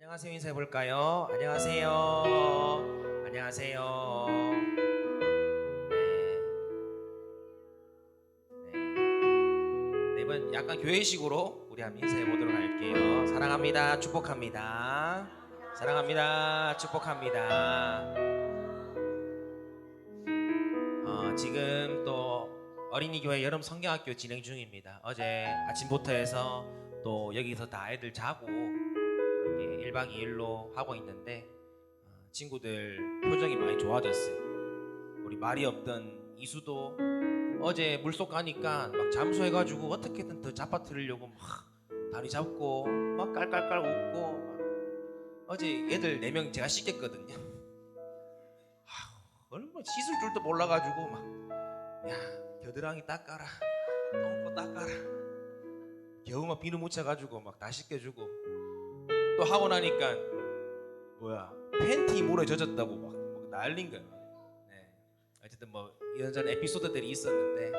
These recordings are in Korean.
안녕하세요. 인사해 볼까요? 안녕하세요. 안녕하세요. 네, 이번 약간 교회식으로 우리 한번 인사해 보도록 할게요. 사랑합니다. 축복합니다. 사랑합니다. 축복합니다. 지금 또 어린이 교회 여름 성경학교 진행 중입니다. 어제 아침부터 해서 또 여기서 다 애들 자고 이렇게 1박 2일로 하고 있는데 친구들 표정이 많이 좋아졌어요. 우리 말이 없던 이수도 어제 물속 가니까 막 잠수해가지고 어떻게든 더 잡아뜨리려고 막 다리 잡고 막 깔깔깔 웃고 어제 애들 4명 제가 씻겼거든요. 얼마나 씻을 줄도 몰라가지고 막 야 겨드랑이 닦아라 똥꼬 닦아라 겨우 막 비누 묻혀가지고 막 다 씻겨주고 또 하고 나니까 뭐야 팬티 물에 젖었다고 막 난린 거야. 네. 어쨌든 뭐 이런저런 에피소드들이 있었는데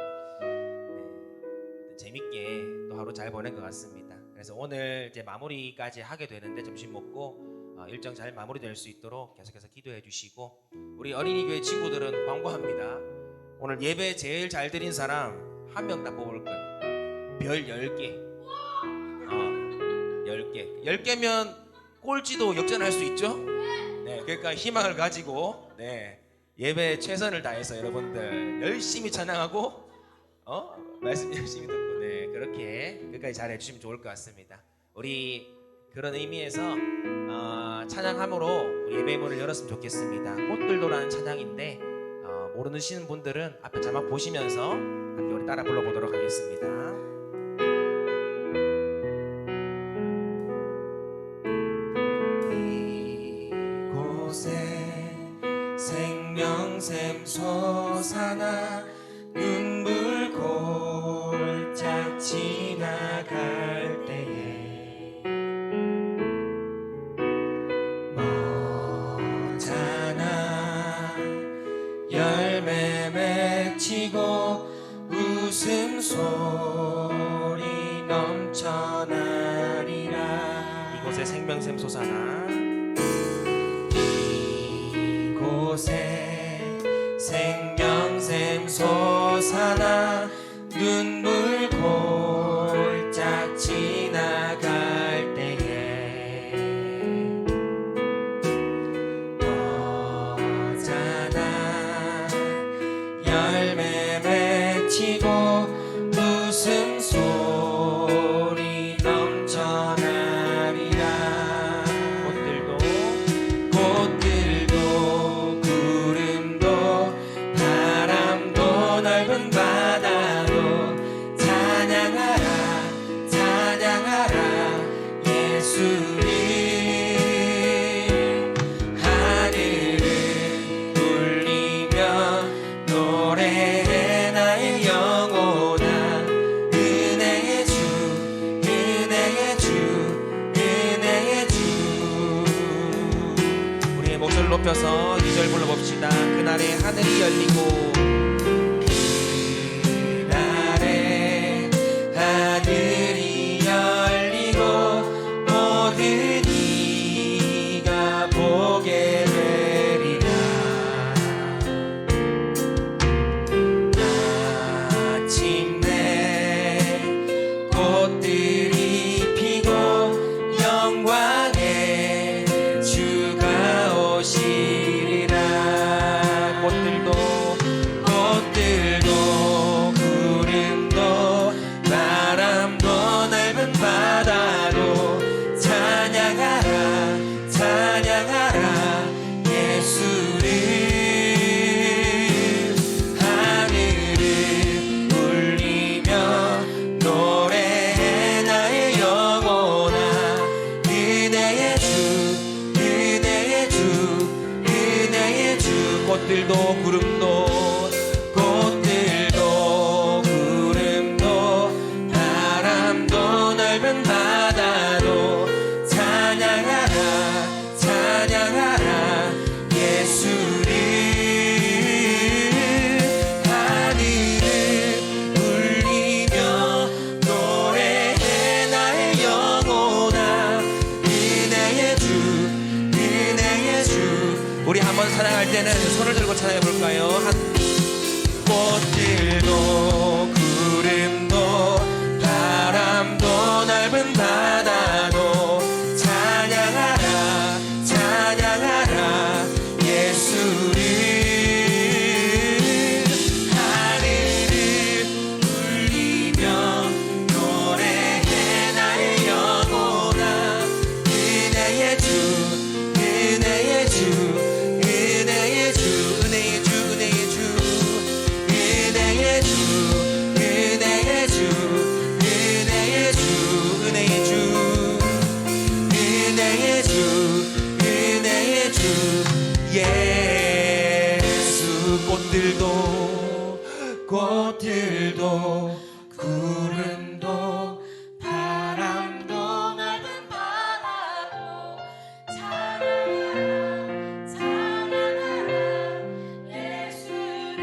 재밌게 또 하루 잘 보낸 것 같습니다. 그래서 오늘 이제 마무리까지 하게 되는데 점심 먹고 일정 잘 마무리될 수 있도록 계속해서 기도해 주시고 우리 어린이 교회 친구들은 광고합니다. 오늘 예배 제일 잘 드린 사람 한 명 다 뽑을 거예요. 별 10개 10개 10개면 꼴찌도 역전할 수 있죠. 네, 그러니까 희망을 가지고 예배에 최선을 다해서 여러분들 열심히 찬양하고 말씀 열심히 듣고 그렇게 끝까지 잘 해주시면 좋을 것 같습니다. 우리 그런 의미에서 찬양함으로 우리 예배 문을 열었으면 좋겠습니다. 꽃들도라는 찬양인데 모르시는 분들은 앞에 자막 보시면서 함께 우리 따라 불러보도록 하겠습니다. 이곳에 생명샘 솟아나 눈물 골짝 지나갈 때에 머잖아 열매 맺히고 웃음소리 넘쳐나리라. 이곳에 생명샘 솟아나 이곳에 생명샘 솟아나 눈물 골짝 지나갈 때에 너잖아 열매 맺히고 웃음소리 넘쳐나리라. 꽃들도 구름도 바람도 넓은 바다도 찬양하라 찬양하라 예수를. 하늘을 울리며 노래해 나의 영혼아. 은혜의 주 은혜의 주 은혜의 주. 우리의 목소리를 높여서 2절 불러봅시다. 그날에 하늘이 열리고 그날에 하늘이 열리고 모든 이가 보게 되리라. 마침내 꽃들이 피고 영광의 주가 오시리라. 꽃들도 구름도 바람도 넓은 바다도 찬양하라 찬양하라 예수를. 하늘을 울리며 노래해 나의 영혼아. 은혜의 주 은혜의 주 은혜의 주. 꽃들도 구름도 바람도 넓은 바다도 찬양하라 찬양하라 예수를. 하늘을 울리며 노래해 나의 영혼아. 은혜의 주 찬양할 때는 손을 들고 찬양해 볼까요? 꽃들도 구름도 바람도 넓은 바다도 찬양하라 찬양하라 예수를 하늘을 울리며 노래해 나의 영혼아 은혜의 주 은혜의 주 은혜의 주 은혜의 주 은혜의 주 은혜의 주 은혜의 주 은혜의 주 은혜의 주 은혜의 주 은혜의 주 예수 꽃들도 구름도 바람도 넓은 바다도 찬양하라 찬양하라 예수를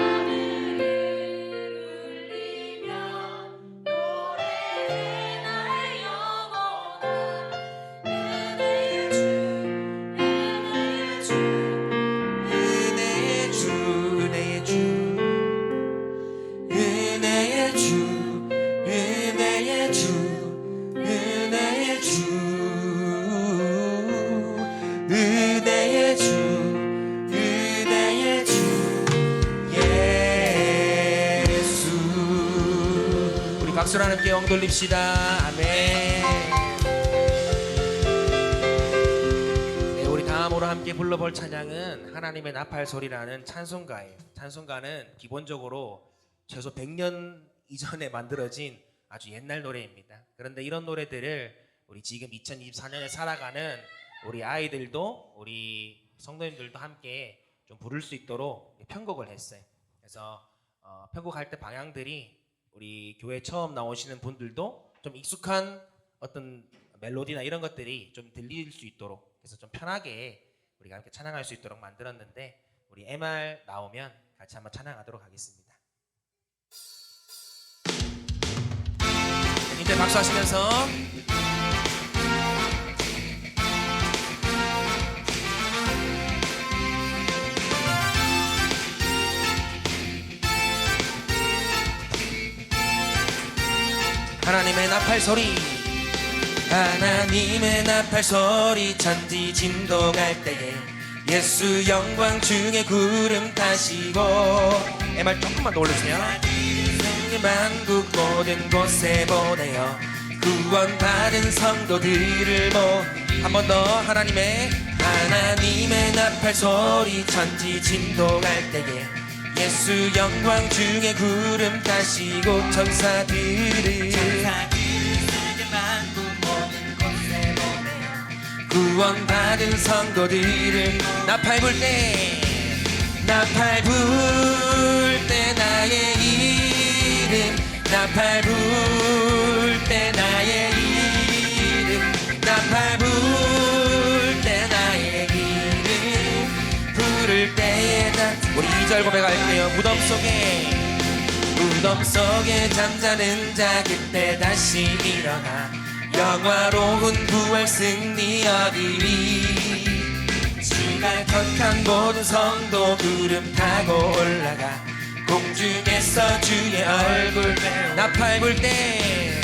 하늘을 울리며 노래해 나의 영혼아 은혜의 주 은혜의 주 은혜의 주 은혜의 주 은혜의 주 은혜의 주 은혜의 주 은혜의 주 은혜의 주 예수 우리 박수로 함께 영 돌립시다. 아멘. 네, 우리 다음으로 함께 불러볼 찬양은 하나님의 나팔 소리라는 찬송가예요. 찬송가는 기본적으로 최소 100년 이전에 만들어진 아주 옛날 노래입니다. 그런데 이런 노래들을 우리 지금 2024년에 살아가는 우리 아이들도 우리 성도님들도 함께 좀 부를 수 있도록 편곡을 했어요. 그래서 편곡할 때 방향들이 우리 교회 처음 나오시는 분들도 좀 익숙한 어떤 멜로디나 이런 것들이 좀 들릴 수 있도록 그래서 좀 편하게 우리가 함께 찬양할 수 있도록 만들었는데 우리 MR 나오면 같이 한번 찬양하도록 하겠습니다. 이제 박수하시면서 하나님의 나팔 소리 하나님의 나팔 소리 천지 진동할 때에 예수 영광 중에 구름 타시고 MR 조금만 더 올려주세요. 만국 모든 곳에 보내어 구원받은 성도들을 한 번 더 하나님의 나팔 소리 천지 진동할 때에 예수 영광 중에 구름 타시고 천사들을 만국 모든 곳에 보내어 구원받은 성도들을 나팔 불 때 나의 이름 나팔 불 때 나의 이름 나팔 불 때 나의 이름 부를 때에 우리 2절 고백할게요. 무덤 속에 잠자는 자 그때 다시 일어나 영화로운 부활 승리 얻으리 주가 격한 모든 성도 구름 타고 올라가 공중에서 주의 얼굴 나팔 불 때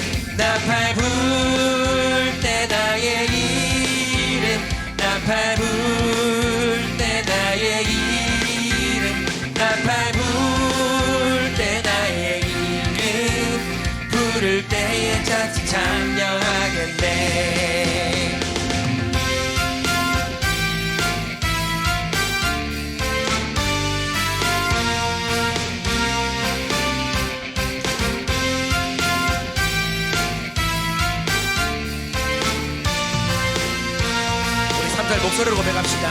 나의 이름 나팔 불 때 나의 이름 나팔 불 때 나의 이름 부를 때에 자칫 참여하겠네. 목소리로 고백합시다.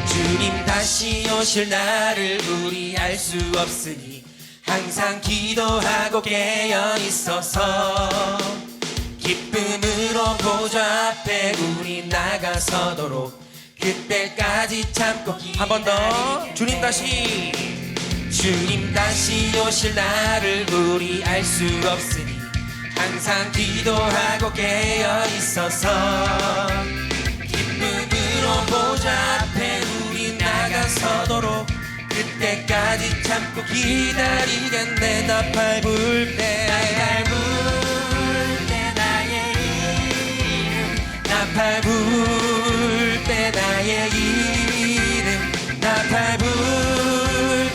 주님 다시 오실 날을 우리 알 수 없으니 항상 기도하고 깨어 있어서 기쁨으로 보좌 앞에 우리 나가서도록 그때까지 참고 한 번 더 주님 다시 오실 날을 우리 알 수 없으니 항상 기도하고 깨어 있어서 기쁨으로 보좌 앞에 우리 나가서도록 그때까지 참고 기다리겠네. 나팔 불 때 나의 이름 나팔 불 때 나의 이름 나팔 불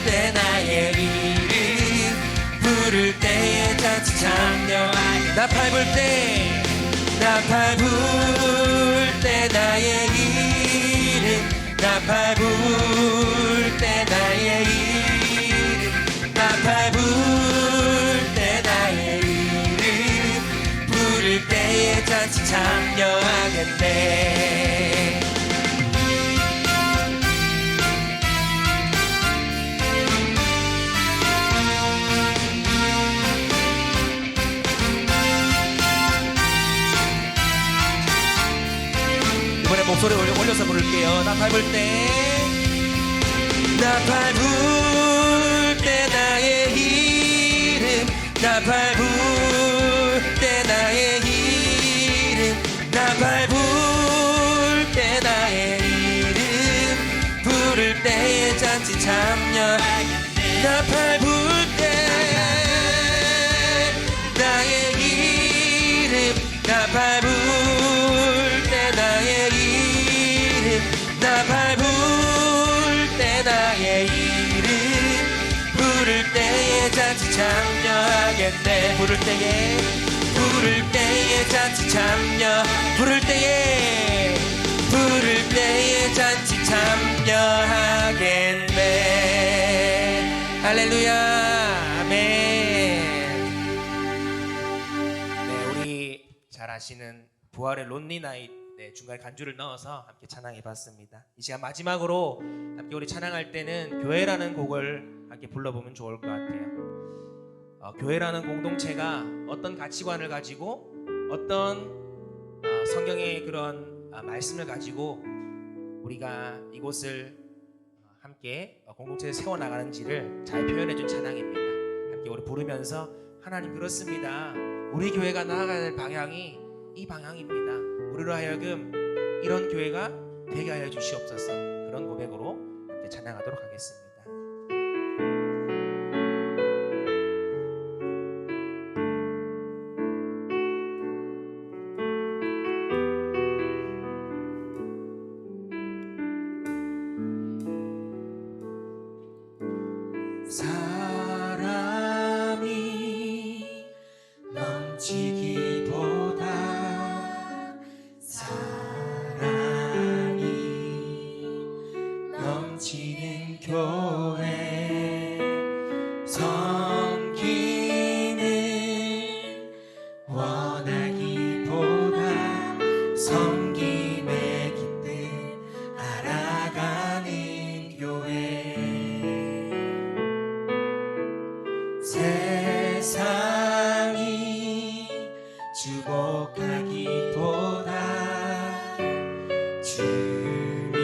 때 나의 이름 부를 때에 잔치 참여하게 나팔 불 때 나팔 불 때 나의 이름 나팔 불 때 나의 이름 나팔 불 때 나의 이름 부를 때에 잔치 참여하겠네. 이번에 목소리 올려서 부를게요. 나팔 불 때 나팔 불 때 나의 이름 나팔 불 때 나의 이름 나팔 불 때 나의 이름 부를 때에 잔치 참여 나팔 불 때 나의 이름 나팔 불 때 나의 이름 나팔 불 때 나의 이름 부를 때에 잔치 참여하겠네. 부를 때에 잔치 참여 부를 때에 잔치 참여하겠네. 할렐루야 아멘. 네, 우리 잘 아시는 부활의 론리 나잇 중간에 간주를 넣어서 함께 찬양해 봤습니다. 이 시간 마지막으로 함께 우리 찬양할 때는 교회라는 곡을 함께 불러보면 좋을 것 같아요. 교회라는 공동체가 어떤 가치관을 가지고 어떤 성경의 그런 말씀을 가지고 우리가 이곳을 함께 공동체에 세워나가는지를 잘 표현해준 찬양입니다. 함께 우리 부르면서 하나님 그렇습니다. 우리 교회가 나아가야 될 방향이 이 방향입니다. 우리로 하여금 이런 교회가 되게 하여 주시옵소서. 그런 고백으로 함께 찬양하도록 하겠습니다. 사람이 넘치기보다 사랑이 넘치는 교회 섬기는 원하기보다 섬김의 기쁨 알아가는 교회 세상이 주목하기보다 주님이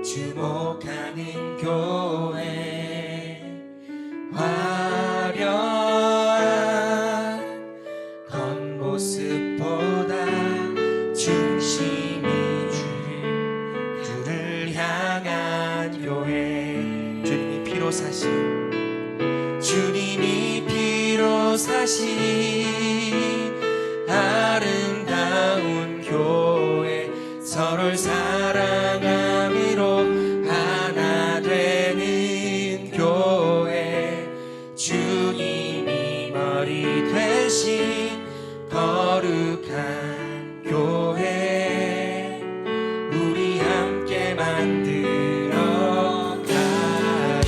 주목하는 교회 화려한 겉모습보다 중심이 주를 향한 교회 주님이 피로 사신 아름다운 교회 서로를 사랑함으로 하나 되는 교회 주님이 머리 되신 거룩한 교회 우리 함께 만들어 가요.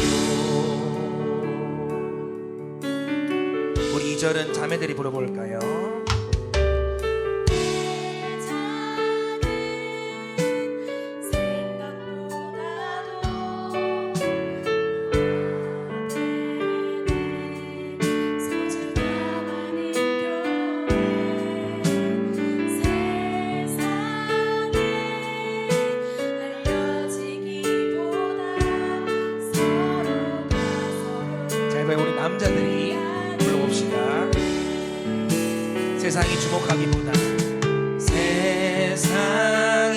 우리 2절은 자매들이 불러볼까요? 우리 남자들이 불러봅시다. 세상이 주목하기보다 세상이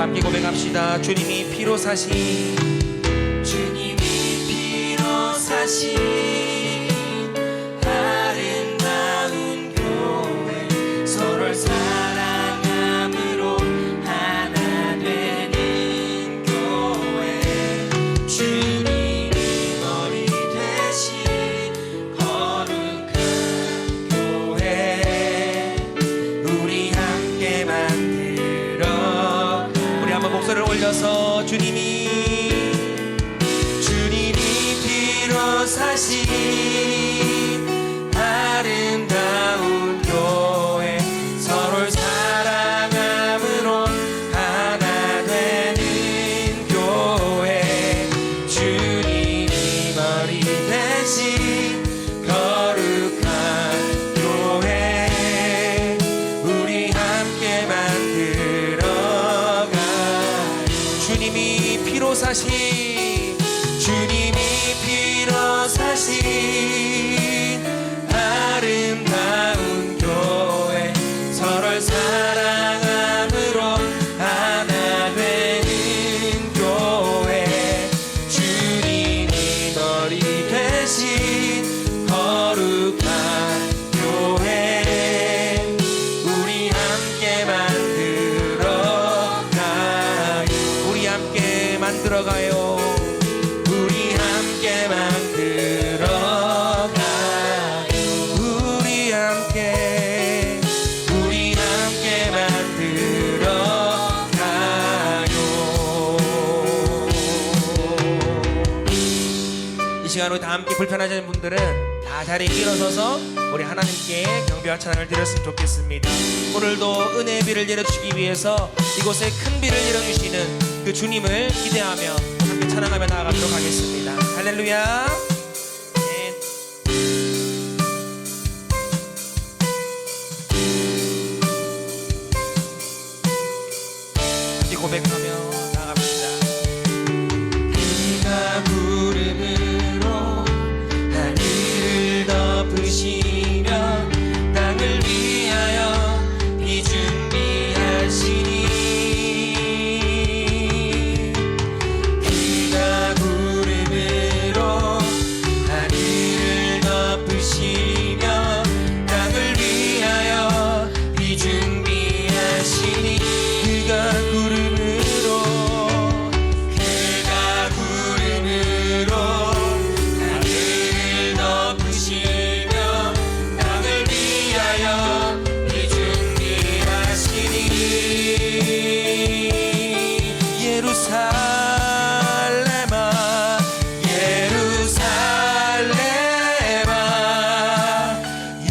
함께 고백합시다. 주님이 피로 사신, 주님이 피로 사신 아름다운 교회, 서로를 사랑함으로 하나 되는 교회, 주님이 머리 되신 거룩한 교회, 우리 함께 만들어. 우리 한번 목소리를 올려서 주님이 피로 사신 아름다운 교회, 서로를 사랑함으로 하나 되는 교회, 주님이 머리 대신 거룩한 교회, 우리 함께 만들어가. 주님이 피로 사신, 주님이 피로 사신 아름다운 교회, 서로를 사랑함으로 하나 되는 교회, 주님이 머리 되신 거룩한 교회, 우리 함께 만들어가요. 우리 함께 만들어가요. 우리 함께 만들어가요. 우리 함께 만들어가요. 이 시간 우리 다 함께 불편하지 않은 분들은 다 자리에 일어서서 우리 하나님께 경배와 찬양을 드렸으면 좋겠습니다. 오늘도 은혜의 비를 내려주시기 위해서 이곳에 큰 비를 내려주시는 그 주님을 기대하며 함께 찬양하며 나아가도록 하겠습니다. 할렐루야. 네. 함께 고백하며 나아갑시다. 비가 구름으로 하늘을 덮으시며 땅을 위하여 비 준비하시니, 비가 구름으로 하늘을 덮으시며 땅을 위하여 비 준비하시니, 그가 구름으로 하늘을 덮으시며 땅을 위하여 비 준비하시니, 예루살렘아 예루살렘아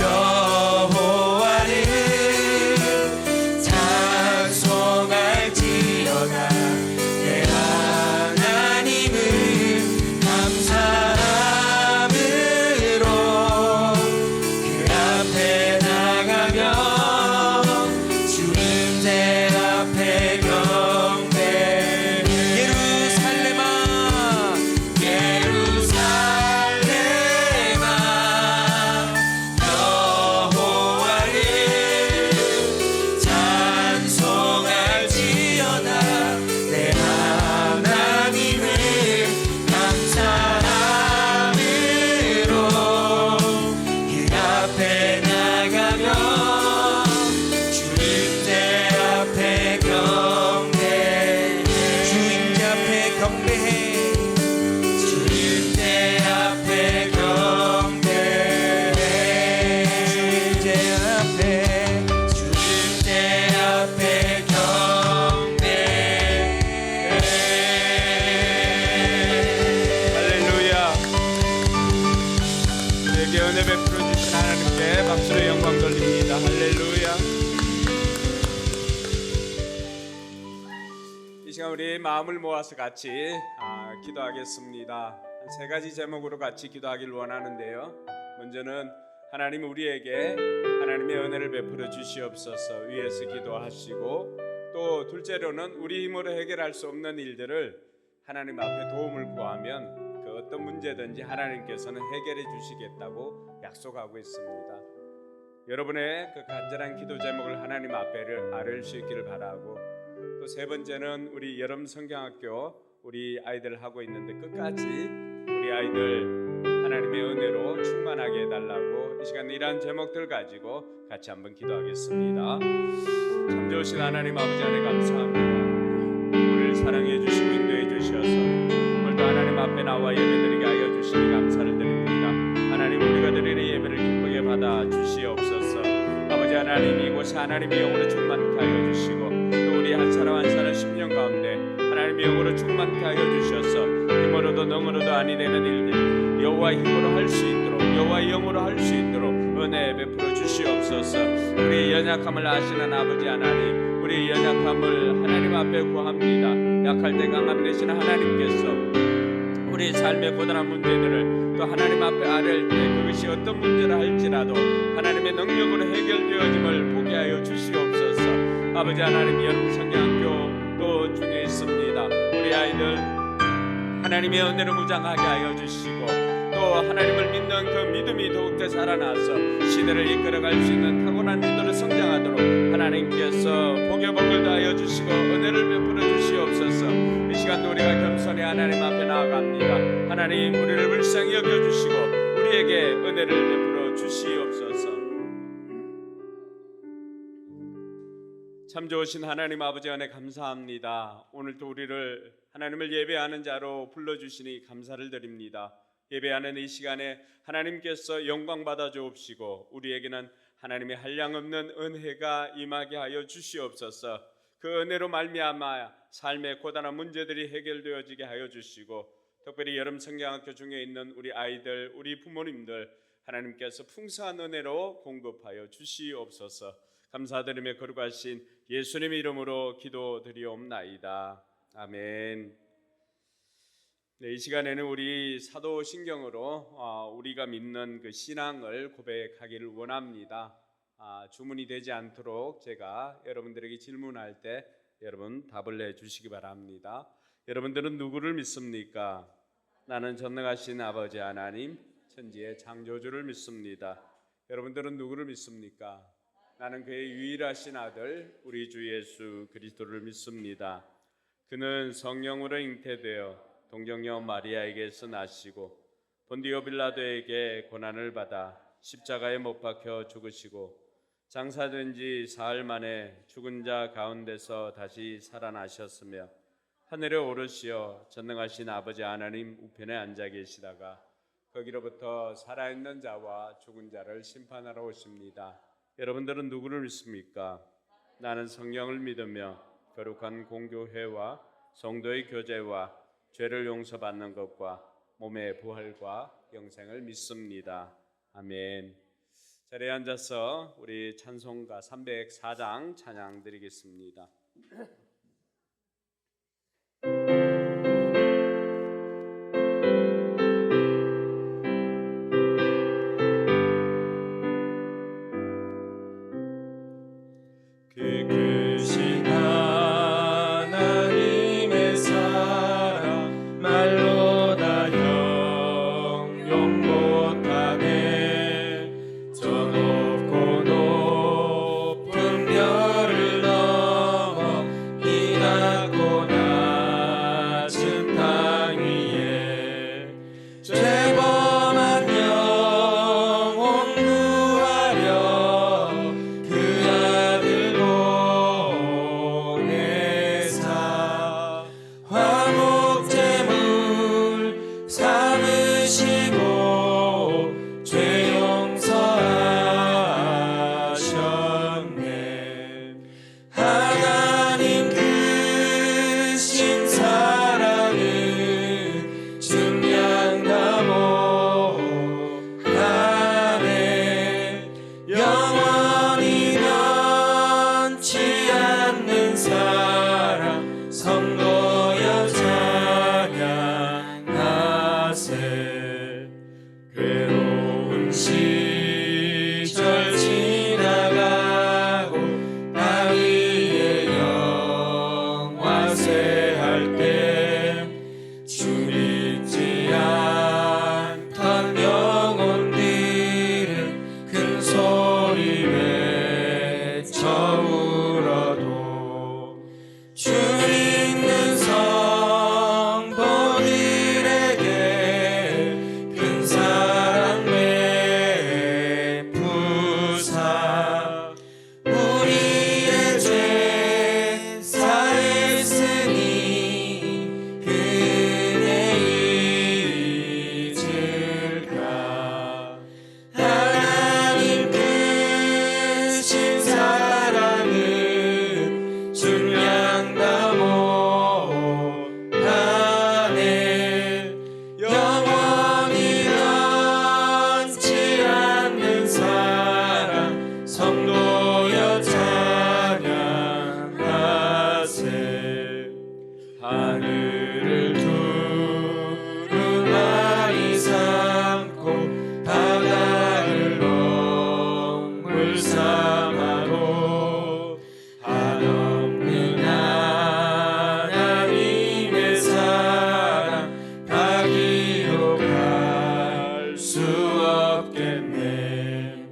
여호와를 찬송할지어다. 내 하나님을 감사함으로 그 앞에 나가며 주님의 앞에 경배. 예루살렘아 예루살렘아 여호와를 찬송할지어다. 내 하나님을 감사함으로 그 앞에 나가며 주님의 앞에 경배해. 주님의 앞에 경배해. 주님의 앞에 경배해. 주님의 앞에 경배해. 할렐루야. 우리에게 은혜 베풀어 주신 하나님께 박수로 영광 돌립니다. 할렐루야. 이 시간 우리 마음을 모아서 같이 기도하겠습니다. 한 세 가지 제목으로 같이 기도하길 원하는데요. 먼저는 하나님 우리에게 하나님의 은혜를 베풀어 주시옵소서 위에서 기도하시고, 또 둘째로는 우리 힘으로 해결할 수 없는 일들을 하나님 앞에 도움을 구하면 그 어떤 문제든지 하나님께서는 해결해 주시겠다고 약속하고 있습니다. 여러분의 그 간절한 기도 제목을 하나님 앞에 아뢰실 수 있기를 바라고, 또 세 번째는 우리 여름 성경학교 우리 아이들 하고 있는데 끝까지 우리 아이들 하나님의 은혜로 충만하게 해달라고 이 시간 이러한 제목들 가지고 같이 한번 기도하겠습니다. 참 좋으신 하나님 아버지 안에 감사합니다. 우리를 사랑해 주시고 인도해 주셔서 오늘도 하나님 앞에 나와 예배드리게 하여 주시니 감사를 드립니다. 하나님 우리가 드리는 예배를 기쁘게 받아 주시옵소서. 아버지 하나님 이곳에 하나님의 영으로 충만케 하여 주시고 또 우리 한 사람 한 사람 심령 가운데 하나님의 영으로 충만케 하여 주셔서 힘으로도 능으로도 아니 되는 일들 여호와의 힘으로 할 수 있도록 여호와의 영으로 할 수 있도록 은혜 베풀어 주시옵소서. 우리 연약함을 아시는 아버지 하나님 우리 연약함을 하나님 앞에 구합니다. 약할 때 강함 되신 하나님께서 우리 삶의 고단한 문제들을 또 하나님 앞에 아뢰할 때 그것이 어떤 문제라 할지라도 하나님의 능력으로 해결되어짐을 보게 하여 주시옵소서. 아버지 하나님 여러분 성경학교 또 중에 있습니다. 우리 아이들 하나님의 은혜로 무장하게 하여 주시고 또 하나님을 믿는 그 믿음이 더욱더 살아나서 시대를 이끌어갈 수 있는 타고난 믿음으로 성장하도록 하나님께서 복의 복을 다하여 주시고 은혜를 베풀어 주시옵소서. 이 시간도 우리가 겸손히 하나님 앞에 나아갑니다. 하나님 우리를 불쌍히 여겨주시고 우리에게 은혜를 베풀어 주시옵소서. 참 좋으신 하나님 아버지 안에 감사합니다. 오늘도 우리를 하나님을 예배하는 자로 불러주시니 감사를 드립니다. 예배하는 이 시간에 하나님께서 영광 받아 주옵시고 우리에게는 하나님의 한량없는 은혜가 임하게 하여 주시옵소서. 그 은혜로 말미암아 삶의 고단한 문제들이 해결되어지게 하여 주시고 특별히 여름 성경학교 중에 있는 우리 아이들 우리 부모님들 하나님께서 풍성한 은혜로 공급하여 주시옵소서. 감사드리며 거룩하신 예수님의 이름으로 기도드리옵나이다. 아멘. 네, 이 시간에는 우리 사도신경으로 우리가 믿는 그 신앙을 고백하기를 원합니다. 주문이 되지 않도록 제가 여러분들에게 질문할 때 여러분 답을 내주시기 바랍니다. 여러분들은 누구를 믿습니까? 나는 전능하신 아버지 하나님 천지의 창조주를 믿습니다. 여러분들은 누구를 믿습니까? 나는 그의 유일하신 아들 우리 주 예수 그리스도를 믿습니다. 그는 성령으로 잉태되어 동정녀 마리아에게서 나시고 본디오 빌라도에게 고난을 받아 십자가에 못 박혀 죽으시고 장사된 지 사흘 만에 죽은 자 가운데서 다시 살아나셨으며 하늘에 오르시어 전능하신 아버지 하나님 우편에 앉아 계시다가 거기로부터 살아있는 자와 죽은 자를 심판하러 오십니다. 여러분들은 누구를 믿습니까? 나는 성령을 믿으며 거룩한 공교회와 성도의 교제와 죄를 용서받는 것과 몸의 부활과 영생을 믿습니다. 아멘. 자리에 앉아서 우리 찬송가 304장 찬양 드리겠습니다. 크신 하나님의 사랑 말로 다 형용 못하네. 저 높고 높은 별을 넘어 이 하세 하늘을 두루마리 삼고 바다를 멍물 삼아도 한없는 하나님의 사랑 다 기록할 수 없겠네.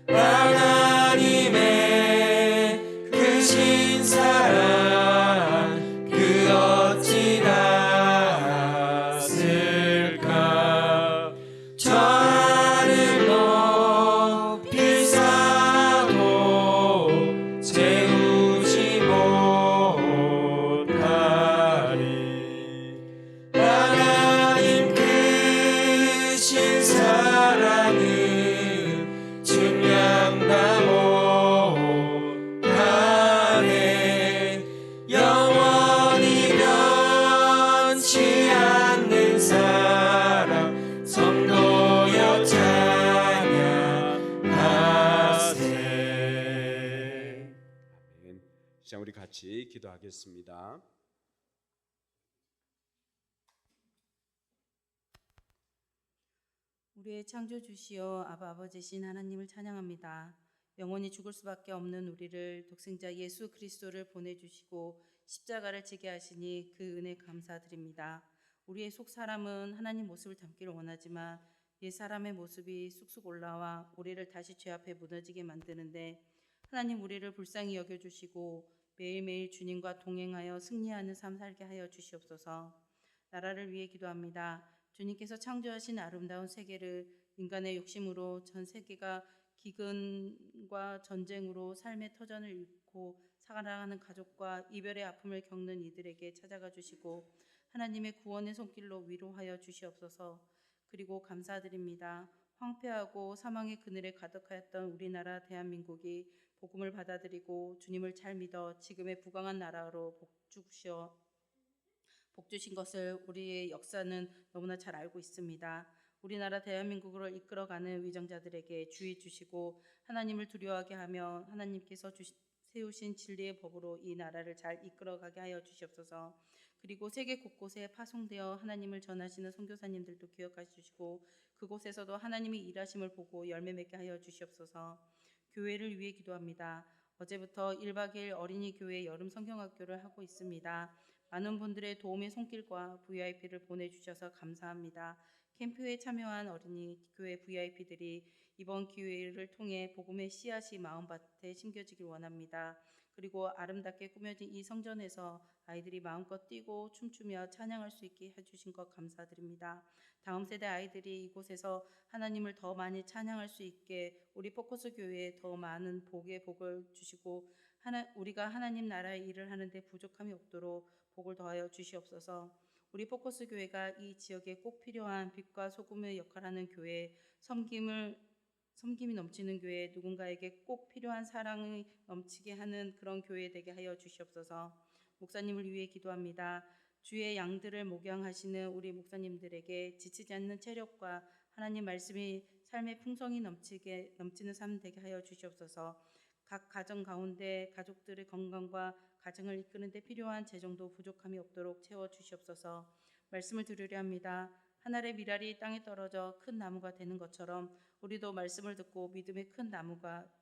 하나님의 크신 사랑 그 어찌 닿았을까. 저 하늘 높이 쌓아도 채우지 못하리. 하나님 크신 사랑은 증량다 못하네. 영원히 변치 않는 사랑 성도여 찬양하세. 아멘. 자, 우리 같이 기도하겠습니다. 우리의 창조주시여 아바 아버지신 하나님을 찬양합니다. 영원히 죽을 수밖에 없는 우리를 독생자 예수 그리스도를 보내주시고 십자가를 지게 하시니 그 은혜 감사드립니다. 우리의 속 사람은 하나님 모습을 담기를 원하지만 옛 사람의 모습이 쑥쑥 올라와 우리를 다시 죄 앞에 무너지게 만드는데 하나님 우리를 불쌍히 여겨주시고 매일매일 주님과 동행하여 승리하는 삶 살게 하여 주시옵소서. 나라를 위해 기도합니다. 주님께서 창조하신 아름다운 세계를 인간의 욕심으로 전 세계가 기근과 전쟁으로 삶의 터전을 잃고 살아가는 가족과 이별의 아픔을 겪는 이들에게 찾아가 주시고 하나님의 구원의 손길로 위로하여 주시옵소서. 그리고 감사드립니다. 황폐하고 사망의 그늘에 가득하였던 우리나라 대한민국이 복음을 받아들이고 주님을 잘 믿어 지금의 부강한 나라로 복주신 것을 우리의 역사는 너무나 잘 알고 있습니다. 우리나라 대한민국을 이끌어가는 위정자들에게 주의 주시고 하나님을 두려워하게 하며 하나님께서 세우신 진리의 법으로 이 나라를 잘 이끌어가게 하여 주시옵소서. 그리고 세계 곳곳에 파송되어 하나님을 전하시는 선교사님들도 기억하여 주시고 그곳에서도 하나님의 일하심을 보고 열매 맺게 하여 주시옵소서. 교회를 위해 기도합니다. 어제부터 1박 2일 어린이 교회 여름 성경학교를 하고 있습니다. 많은 분들의 도움의 손길과 VIP를 보내주셔서 감사합니다. 캠프에 참여한 어린이 교회 VIP들이 이번 기회를 통해 복음의 씨앗이 마음밭에 심겨지길 원합니다. 그리고 아름답게 꾸며진 이 성전에서 아이들이 마음껏 뛰고 춤추며 찬양할 수 있게 해주신 것 감사드립니다. 다음 세대 아이들이 이곳에서 하나님을 더 많이 찬양할 수 있게 우리 포커스 교회에 더 많은 복의 복을 주시고 우리가 하나님 나라의 일을 하는데 부족함이 없도록 복을 더하여 주시옵소서. 우리 포커스 교회가 이 지역에 꼭 필요한 빛과 소금의 역할하는 교회, 섬김이 넘치는 교회, 누군가에게 꼭 필요한 사랑이 넘치게 하는 그런 교회 되게 하여 주시옵소서. 목사님을 위해 기도합니다. 주의 양들을 목양하시는 우리 목사님들에게 지치지 않는 체력과 하나님 말씀이 삶의 풍성이 넘치는 삶 되게 하여 주시옵소서. 각 가정 가운데 가족들의 건강과 가정을 이끄는 데 필요한 재정도 부족함이 없도록 채워 주시옵소서. 말씀을 들으려 합니다. 하늘의 미랄이 땅에 떨어져 큰 나무가 되는 것처럼 우리도 말씀을 듣고 믿음의 큰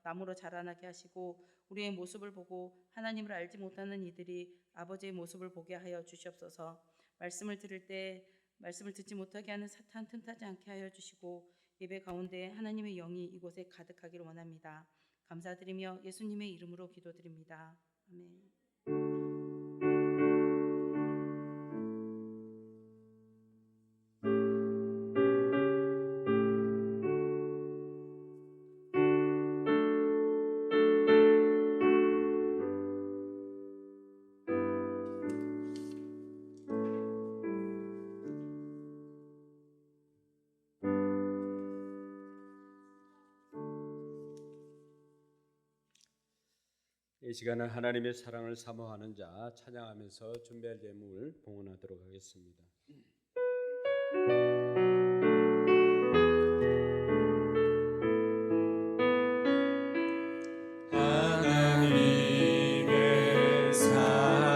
나무로 자라나게 하시고 우리의 모습을 보고 하나님을 알지 못하는 이들이 아버지의 모습을 보게 하여 주시옵소서. 말씀을 들을 때 말씀을 듣지 못하게 하는 사탄 틈타지 않게 하여 주시고 예배 가운데 하나님의 영이 이곳에 가득하기를 원합니다. 감사드리며 예수님의 이름으로 기도드립니다. 아멘. 이 시간은 하나님의 사랑을 사모하는 자 찬양하면서 준비할 예물을 봉헌하도록 하겠습니다. 하나님의 사랑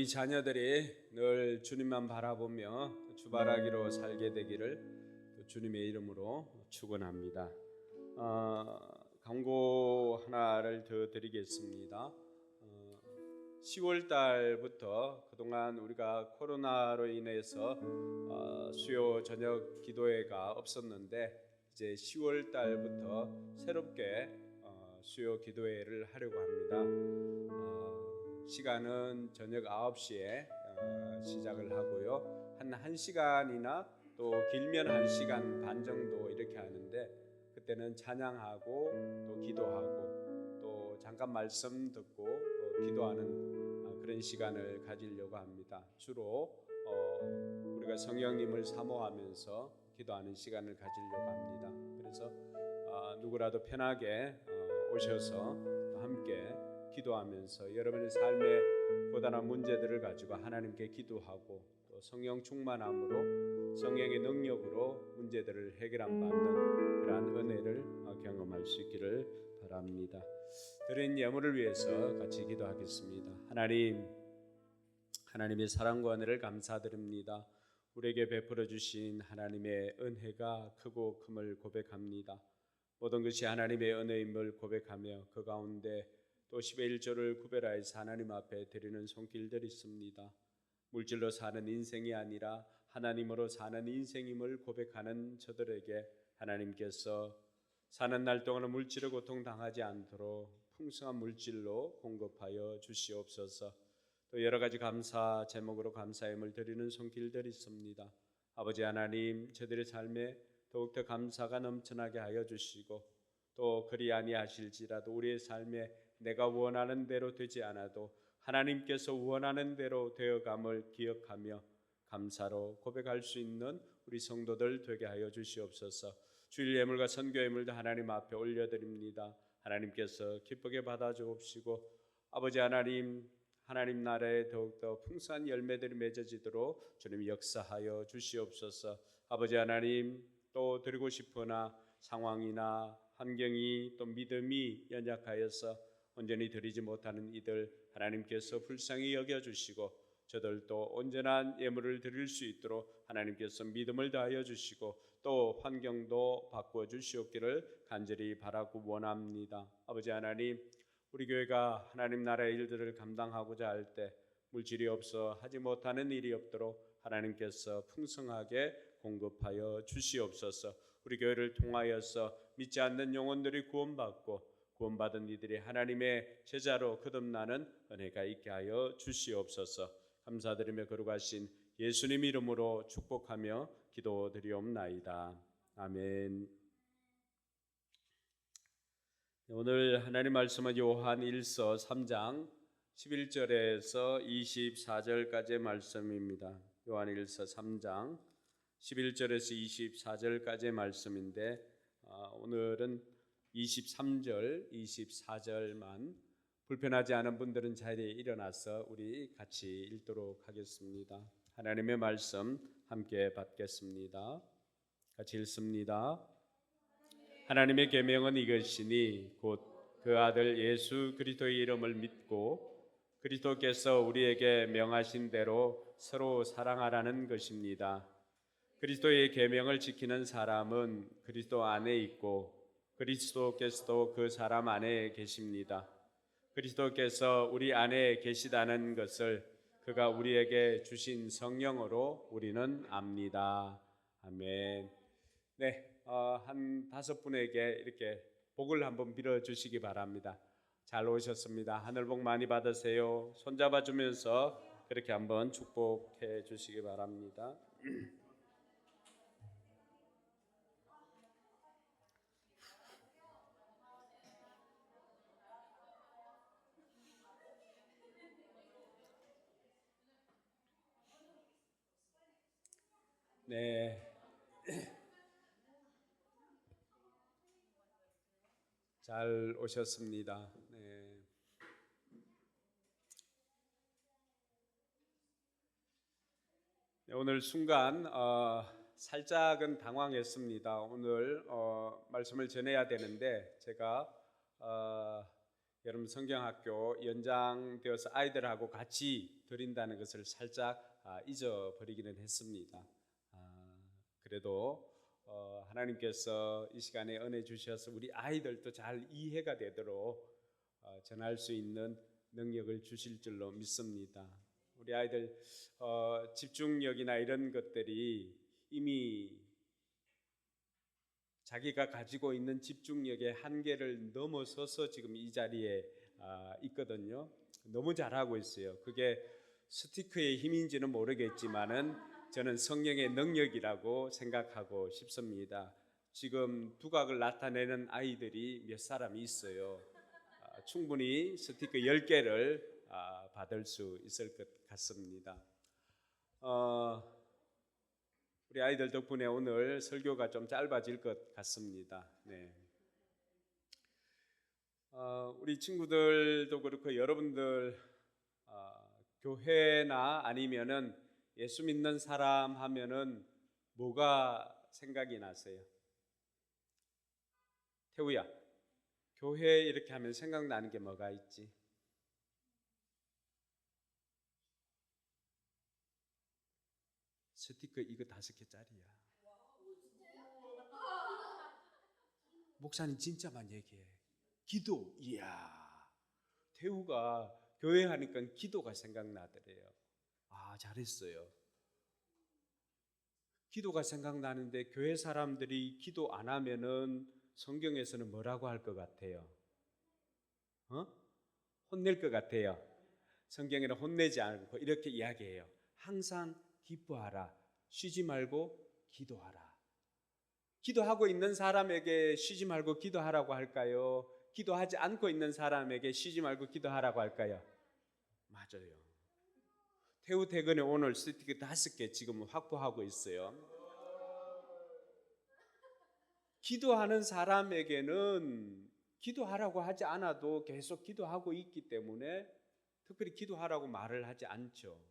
우리 자녀들이 늘 주님만 바라보며 주바라기로 살게 되기를 또 주님의 이름으로 축원합니다. 광고 하나를 더 드리겠습니다. 10월 달부터 그동안 우리가 코로나로 인해서 수요 저녁 기도회가 없었는데 이제 10월 달부터 새롭게 수요 기도회를 하려고 합니다. 시간은 저녁 9시에 시작을 하고요. 한 1시간이나 또 길면 1시간 반 정도 이렇게 하는데 그때는 찬양하고 또 기도하고 또 잠깐 말씀 듣고 기도하는 그런 시간을 가지려고 합니다. 주로 우리가 성령님을 사모하면서 기도하는 시간을 가지려고 합니다. 그래서 누구라도 편하게 오셔서 함께 기도하면서 여러분의 삶의 고단한 문제들을 가지고 하나님께 기도하고 또 성령 충만함으로 성령의 능력으로 문제들을 해결받는 그러한 은혜를 경험할 수 있기를 바랍니다. 드린 예물을 위해서 같이 기도하겠습니다. 하나님의 사랑과 은혜를 감사드립니다. 우리에게 베풀어 주신 하나님의 은혜가 크고 큼을 고백합니다. 모든 것이 하나님의 은혜임을 고백하며 그 가운데 또 10의 1조를 구별하여서 하나님 앞에 드리는 손길들이 있습니다. 물질로 사는 인생이 아니라 하나님으로 사는 인생임을 고백하는 저들에게 하나님께서 사는 날 동안은 물질의 고통 당하지 않도록 풍성한 물질로 공급하여 주시옵소서. 또 여러 가지 감사 제목으로 감사함을 드리는 손길들이 있습니다. 아버지 하나님, 저들의 삶에 더욱더 감사가 넘쳐나게 하여 주시고 또 그리 아니하실지라도 우리의 삶에 내가 원하는 대로 되지 않아도 하나님께서 원하는 대로 되어감을 기억하며 감사로 고백할 수 있는 우리 성도들 되게 하여 주시옵소서. 주일 예물과 선교 예물도 하나님 앞에 올려드립니다. 하나님께서 기쁘게 받아주옵시고 아버지 하나님 나라에 더욱더 풍성한 열매들이 맺어지도록 주님 역사하여 주시옵소서. 아버지 하나님 또 드리고 싶으나 상황이나 환경이 또 믿음이 연약하여서 온전히 드리지 못하는 이들 하나님께서 불쌍히 여겨주시고 저들도 온전한 예물을 드릴 수 있도록 하나님께서 믿음을 다하여 주시고 또 환경도 바꾸어 주시옵기를 간절히 바라고 원합니다. 아버지 하나님, 우리 교회가 하나님 나라의 일들을 감당하고자 할 때 물질이 없어 하지 못하는 일이 없도록 하나님께서 풍성하게 공급하여 주시옵소서. 우리 교회를 통하여서 믿지 않는 영혼들이 구원받고 구원받은 이들이 하나님의 제자로 거듭나는 은혜가 있게 하여 주시옵소서. 감사드리며 거룩하신 예수님 이름으로 축복하며 기도드리옵나이다. 아멘. 오늘 하나님 말씀은 요한 1서 3장 11절에서 24절까지의 말씀입니다. 요한 1서 3장 11절에서 24절까지의 말씀인데 오늘은 23절, 24절만 불편하지 않은 분들은 자리에 일어나서 우리 같이 읽도록 하겠습니다. 하나님의 말씀 함께 받겠습니다. 같이 읽습니다. 하나님의 계명은 이것이니 곧 그 아들 예수 그리스도의 이름을 믿고 그리스도께서 우리에게 명하신 대로 서로 사랑하라는 것입니다. 그리스도의 계명을 지키는 사람은 그리스도 안에 있고 그리스도께서도 그 사람 안에 계십니다. 그리스도께서 우리 안에 계시다는 것을 그가 우리에게 주신 성령으로 우리는 압니다. 아멘. 네, 한 5분에게 이렇게 복을 한번 빌어주시기 바랍니다. 잘 오셨습니다. 하늘 복 많이 받으세요. 손잡아 주면서 그렇게 한번 축복해 주시기 바랍니다. 네. 잘 오셨습니다. 네. 오늘 순간 살짝은 당황했습니다. 오늘 말씀을 전해야 되는데 제가 여러분 성경학교 연장되어서 아이들하고 같이 드린다는 것을 살짝 잊어버리기는 했습니다. 그래도 하나님께서 이 시간에 은혜 주셔서 우리 아이들도 잘 이해가 되도록 전할 수 있는 능력을 주실 줄로 믿습니다. 우리 아이들 집중력이나 이런 것들이 이미 자기가 가지고 있는 집중력의 한계를 넘어서서 지금 이 자리에 있거든요. 너무 잘하고 있어요. 그게 스티커의 힘인지는 모르겠지만은 저는 성령의 능력이라고 생각하고 싶습니다. 지금 두각을 나타내는 아이들이 몇 사람이 있어요. 충분히 스티커 10개를 받을 수 있을 것 같습니다. 우리 아이들 덕분에 오늘 설교가 좀 짧아질 것 같습니다. 네. 우리 친구들도 그렇고 여러분들 교회나 아니면은 예수 믿는 사람 하면은 뭐가 생각이 나세요? 태우야, 교회 이렇게 하면 생각나는 게 뭐가 있지? 스티커 이거 5개짜리야. 목사님 진짜만 얘기해. 기도, 이야. 태우가 교회 하니까 기도가 생각나더래요. 잘했어요. 기도가 생각나는데 교회 사람들이 기도 안 하면은 성경에서는 뭐라고 할 것 같아요? 혼낼 것 같아요. 성경에는 혼내지 않고 이렇게 이야기해요. 항상 기뻐하라. 쉬지 말고 기도하라. 기도하고 있는 사람에게 쉬지 말고 기도하라고 할까요? 기도하지 않고 있는 사람에게 쉬지 말고 기도하라고 할까요? 맞아요. 태우 퇴근에 오늘 스티커 5개 지금 확보하고 있어요. 기도하는 사람에게는 기도하라고 하지 않아도 계속 기도하고 있기 때문에 특별히 기도하라고 말을 하지 않죠.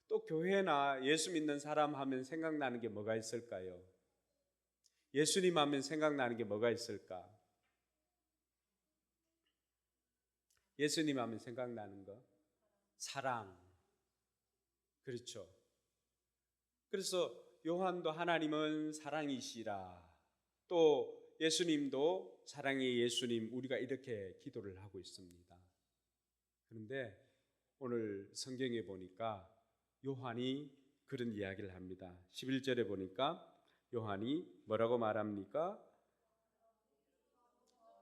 또 교회나 예수 믿는 사람 하면 생각나는 게 뭐가 있을까요? 예수님 하면 생각나는 게 뭐가 있을까? 예수님 하면 생각나는 거? 사랑. 그렇죠. 그래서 요한도 하나님은 사랑이시라. 또 예수님도 사랑의 예수님, 우리가 이렇게 기도를 하고 있습니다. 그런데 오늘 성경에 보니까 요한이 그런 이야기를 합니다. 11절에 보니까 요한이 뭐라고 말합니까?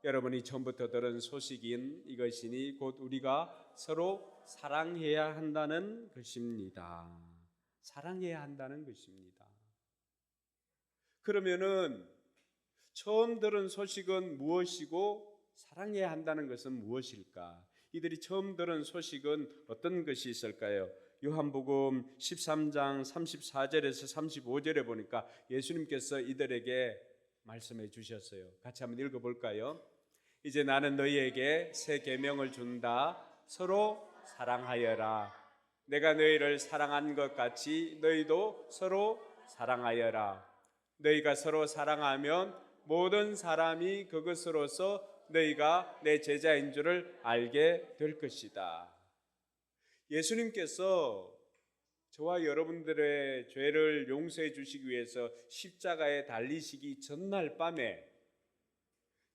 여러분이 처음부터 들은 소식인 이것이니 곧 우리가 서로 사랑해야 한다는 것입니다. 사랑해야 한다는 것입니다. 그러면은 처음 들은 소식은 무엇이고 사랑해야 한다는 것은 무엇일까? 이들이 처음 들은 소식은 어떤 것이 있을까요? 요한복음 13장 34절에서 35절에 보니까 예수님께서 이들에게 말씀해 주셨어요. 같이 한번 읽어볼까요? 이제 나는 너희에게 새 계명을 준다. 서로 사랑하여라. 내가 너희를 사랑한 것 같이 너희도 서로 사랑하여라. 너희가 서로 사랑하면 모든 사람이 그것으로서 너희가 내 제자인 줄을 알게 될 것이다. 예수님께서 저와 여러분들의 죄를 용서해 주시기 위해서 십자가에 달리시기 전날 밤에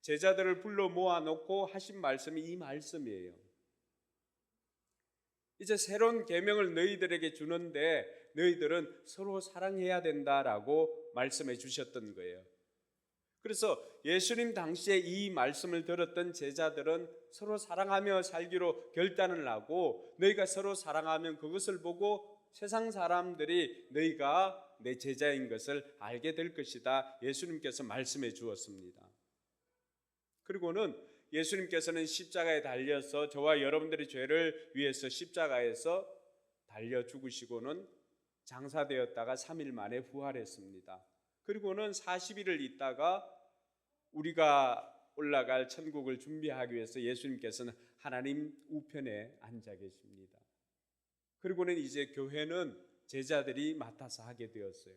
제자들을 불러 모아놓고 하신 말씀이 이 말씀이에요. 이제 새로운 계명을 너희들에게 주는데 너희들은 서로 사랑해야 된다라고 말씀해 주셨던 거예요. 그래서 예수님 당시에 이 말씀을 들었던 제자들은 서로 사랑하며 살기로 결단을 하고 너희가 서로 사랑하면 그것을 보고 세상 사람들이 너희가 내 제자인 것을 알게 될 것이다. 예수님께서 말씀해 주었습니다. 그리고는 예수님께서는 십자가에 달려서 저와 여러분들의 죄를 위해서 십자가에서 달려 죽으시고는 장사되었다가 3일 만에 부활했습니다. 그리고는 40일을 있다가 우리가 올라갈 천국을 준비하기 위해서 예수님께서는 하나님 우편에 앉아 계십니다. 그리고는 이제 교회는 제자들이 맡아서 하게 되었어요.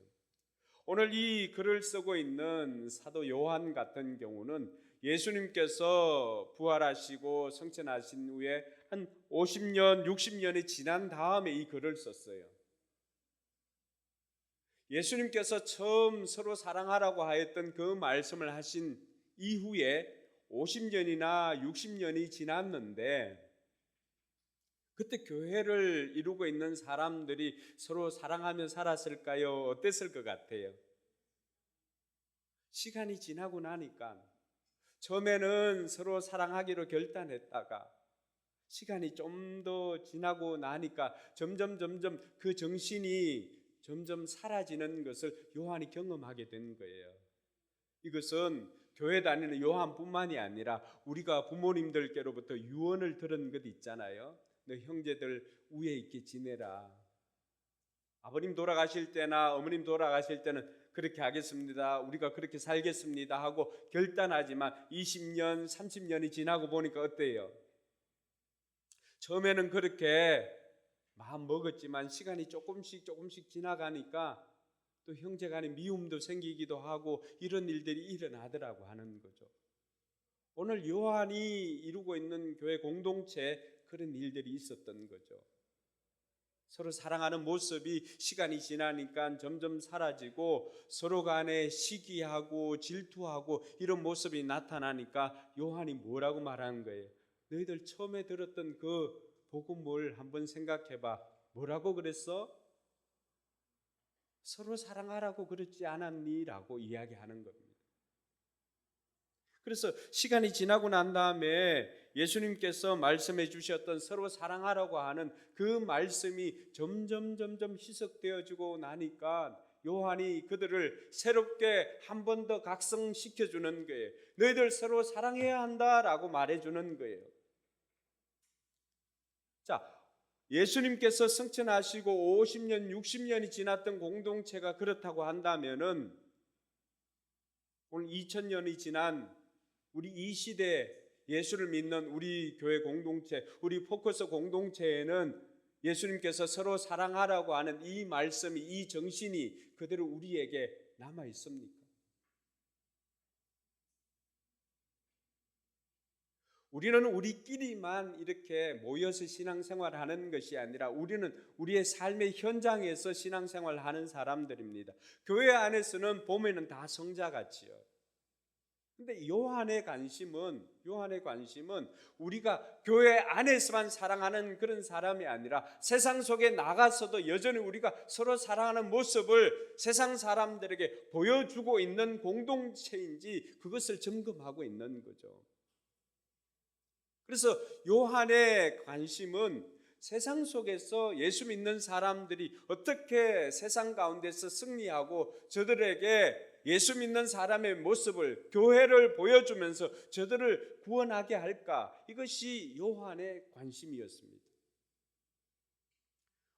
오늘 이 글을 쓰고 있는 사도 요한 같은 경우는 예수님께서 부활하시고 승천하신 후에 한 50년, 60년이 지난 다음에 이 글을 썼어요. 예수님께서 처음 서로 사랑하라고 하였던 그 말씀을 하신 이후에 50년이나 60년이 지났는데 그때 교회를 이루고 있는 사람들이 서로 사랑하며 살았을까요? 어땠을 것 같아요? 시간이 지나고 나니까 처음에는 서로 사랑하기로 결단했다가 시간이 좀 더 지나고 나니까 점점 그 정신이 점점 사라지는 것을 요한이 경험하게 된 거예요. 이것은 교회 다니는 요한뿐만이 아니라 우리가 부모님들께로부터 유언을 들은 것 있잖아요. 너 형제들 위에 있게 지내라. 아버님 돌아가실 때나 어머님 돌아가실 때는 그렇게 하겠습니다. 우리가 그렇게 살겠습니다 하고 결단하지만 20년, 30년이 지나고 보니까 어때요? 처음에는 그렇게 마음 먹었지만 시간이 조금씩 지나가니까 또 형제간의 미움도 생기기도 하고 이런 일들이 일어나더라고 하는 거죠. 오늘 요한이 이루고 있는 교회 공동체에 그런 일들이 있었던 거죠. 서로 사랑하는 모습이 시간이 지나니까 점점 사라지고 서로 간에 시기하고 질투하고 이런 모습이 나타나니까 요한이 뭐라고 말하는 거예요? 너희들 처음에 들었던 그 복음을 한번 생각해봐. 뭐라고 그랬어? 서로 사랑하라고 그랬지 않았니? 라고 이야기하는 겁니다. 그래서 시간이 지나고 난 다음에 예수님께서 말씀해 주셨던 서로 사랑하라고 하는 그 말씀이 점점 희석되어지고 나니까 요한이 그들을 새롭게 한 번 더 각성시켜 주는 거예요. 너희들 서로 사랑해야 한다라고 말해 주는 거예요. 자, 예수님께서 승천하시고 50년, 60년이 지났던 공동체가 그렇다고 한다면은 오늘 2000년이 지난 우리 이 시대 예수를 믿는 우리 교회 공동체, 우리 포커스 공동체에는 예수님께서 서로 사랑하라고 하는 이 말씀이, 이 정신이 그대로 우리에게 남아 있습니까? 우리는 우리끼리만 이렇게 모여서 신앙생활하는 것이 아니라 우리는 우리의 삶의 현장에서 신앙생활하는 사람들입니다. 교회 안에서는 보면은 다 성자같이요. 근데 요한의 관심은 우리가 교회 안에서만 사랑하는 그런 사람이 아니라 세상 속에 나가서도 여전히 우리가 서로 사랑하는 모습을 세상 사람들에게 보여주고 있는 공동체인지 그것을 점검하고 있는 거죠. 그래서 요한의 관심은 세상 속에서 예수 믿는 사람들이 어떻게 세상 가운데서 승리하고 저들에게 예수 믿는 사람의 모습을, 교회를 보여주면서 저들을 구원하게 할까? 이것이 요한의 관심이었습니다.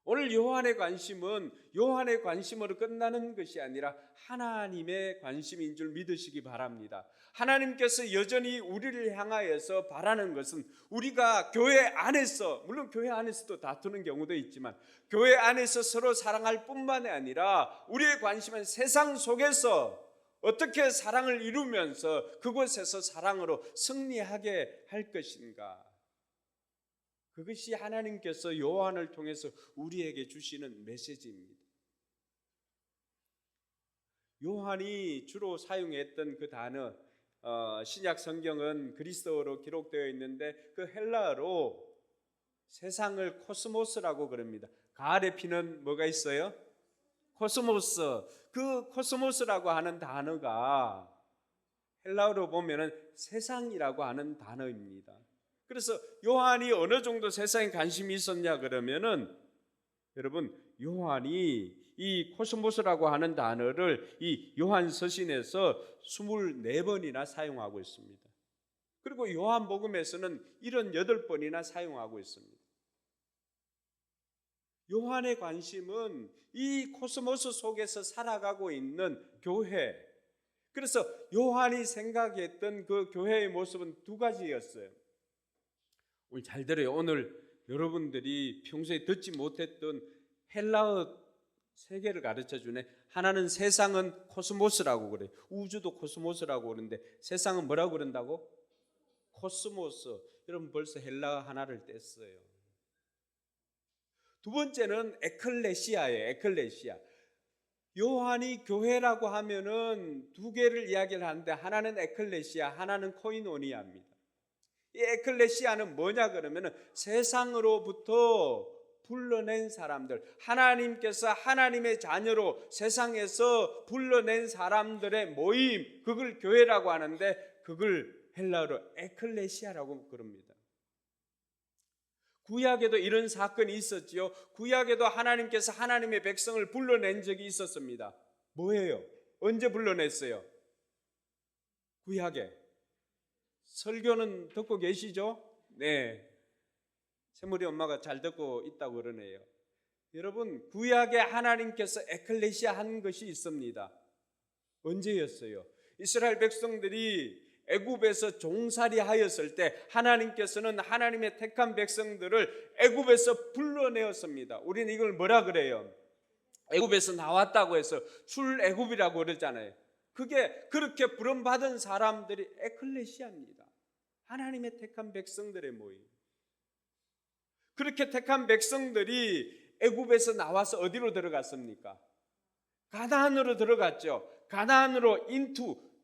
오늘 요한의 관심은 요한의 관심으로 끝나는 것이 아니라 하나님의 관심인 줄 믿으시기 바랍니다. 하나님께서 여전히 우리를 향하여서 바라는 것은 우리가 교회 안에서, 물론 교회 안에서도 다투는 경우도 있지만 교회 안에서 서로 사랑할 뿐만이 아니라 우리의 관심은 세상 속에서 어떻게 사랑을 이루면서 그곳에서 사랑으로 승리하게 할 것인가. 그것이 하나님께서 요한을 통해서 우리에게 주시는 메시지입니다. 요한이 주로 사용했던 그 단어, 신약 성경은 그리스어로 기록되어 있는데 그 헬라어로 세상을 코스모스라고 그럽니다. 가을의 피는 뭐가 있어요? 코스모스. 그 코스모스라고 하는 단어가 헬라어로 보면은 세상이라고 하는 단어입니다. 그래서 요한이 어느 정도 세상에 관심이 있었냐 그러면은 여러분 요한이 이 코스모스라고 하는 단어를 이 요한 서신에서 24번이나 사용하고 있습니다. 그리고 요한복음에서는 78번이나 사용하고 있습니다. 요한의 관심은 이 코스모스 속에서 살아가고 있는 교회. 그래서 요한이 생각했던 그 교회의 모습은 두 가지였어요. 오늘 잘 들어요. 오늘 여러분들이 평소에 듣지 못했던 헬라어 세계를 가르쳐 주네. 하나는 세상은 코스모스라고 그래요. 우주도 코스모스라고 그러는데 세상은 뭐라고 그런다고? 코스모스. 여러분 벌써 헬라 하나를 뗐어요. 두 번째는 에클레시아예요. 에클레시아. 요한이 교회라고 하면은 두 개를 이야기를 하는데 하나는 에클레시아, 하나는 코이노니아입니다. 이 에클레시아는 뭐냐 그러면은 세상으로부터 불러낸 사람들, 하나님께서 하나님의 자녀로 세상에서 불러낸 사람들의 모임, 그걸 교회라고 하는데 그걸 헬라어로 에클레시아라고 그럽니다. 구약에도 이런 사건이 있었지요. 구약에도 하나님께서 하나님의 백성을 불러낸 적이 있었습니다. 뭐예요? 언제 불러냈어요? 구약에. 설교는 듣고 계시죠? 네. 새무리 엄마가 잘 듣고 있다고 그러네요. 여러분, 구약에 하나님께서 에클레시아 한 것이 있습니다. 언제였어요? 이스라엘 백성들이 애굽에서 종살이 하였을 때 하나님께서는 하나님의 택한 백성들을 애굽에서 불러내었습니다. 우리는 이걸 뭐라 그래요? 애굽에서 나왔다고 해서 출애굽이라고 그러잖아요. 그게 그렇게 부름받은 사람들이 에클레시아입니다. 하나님의 택한 백성들의 모임. 그렇게 택한 백성들이 애굽에서 나와서 어디로 들어갔습니까? 가나안으로 들어갔죠. 가나안으로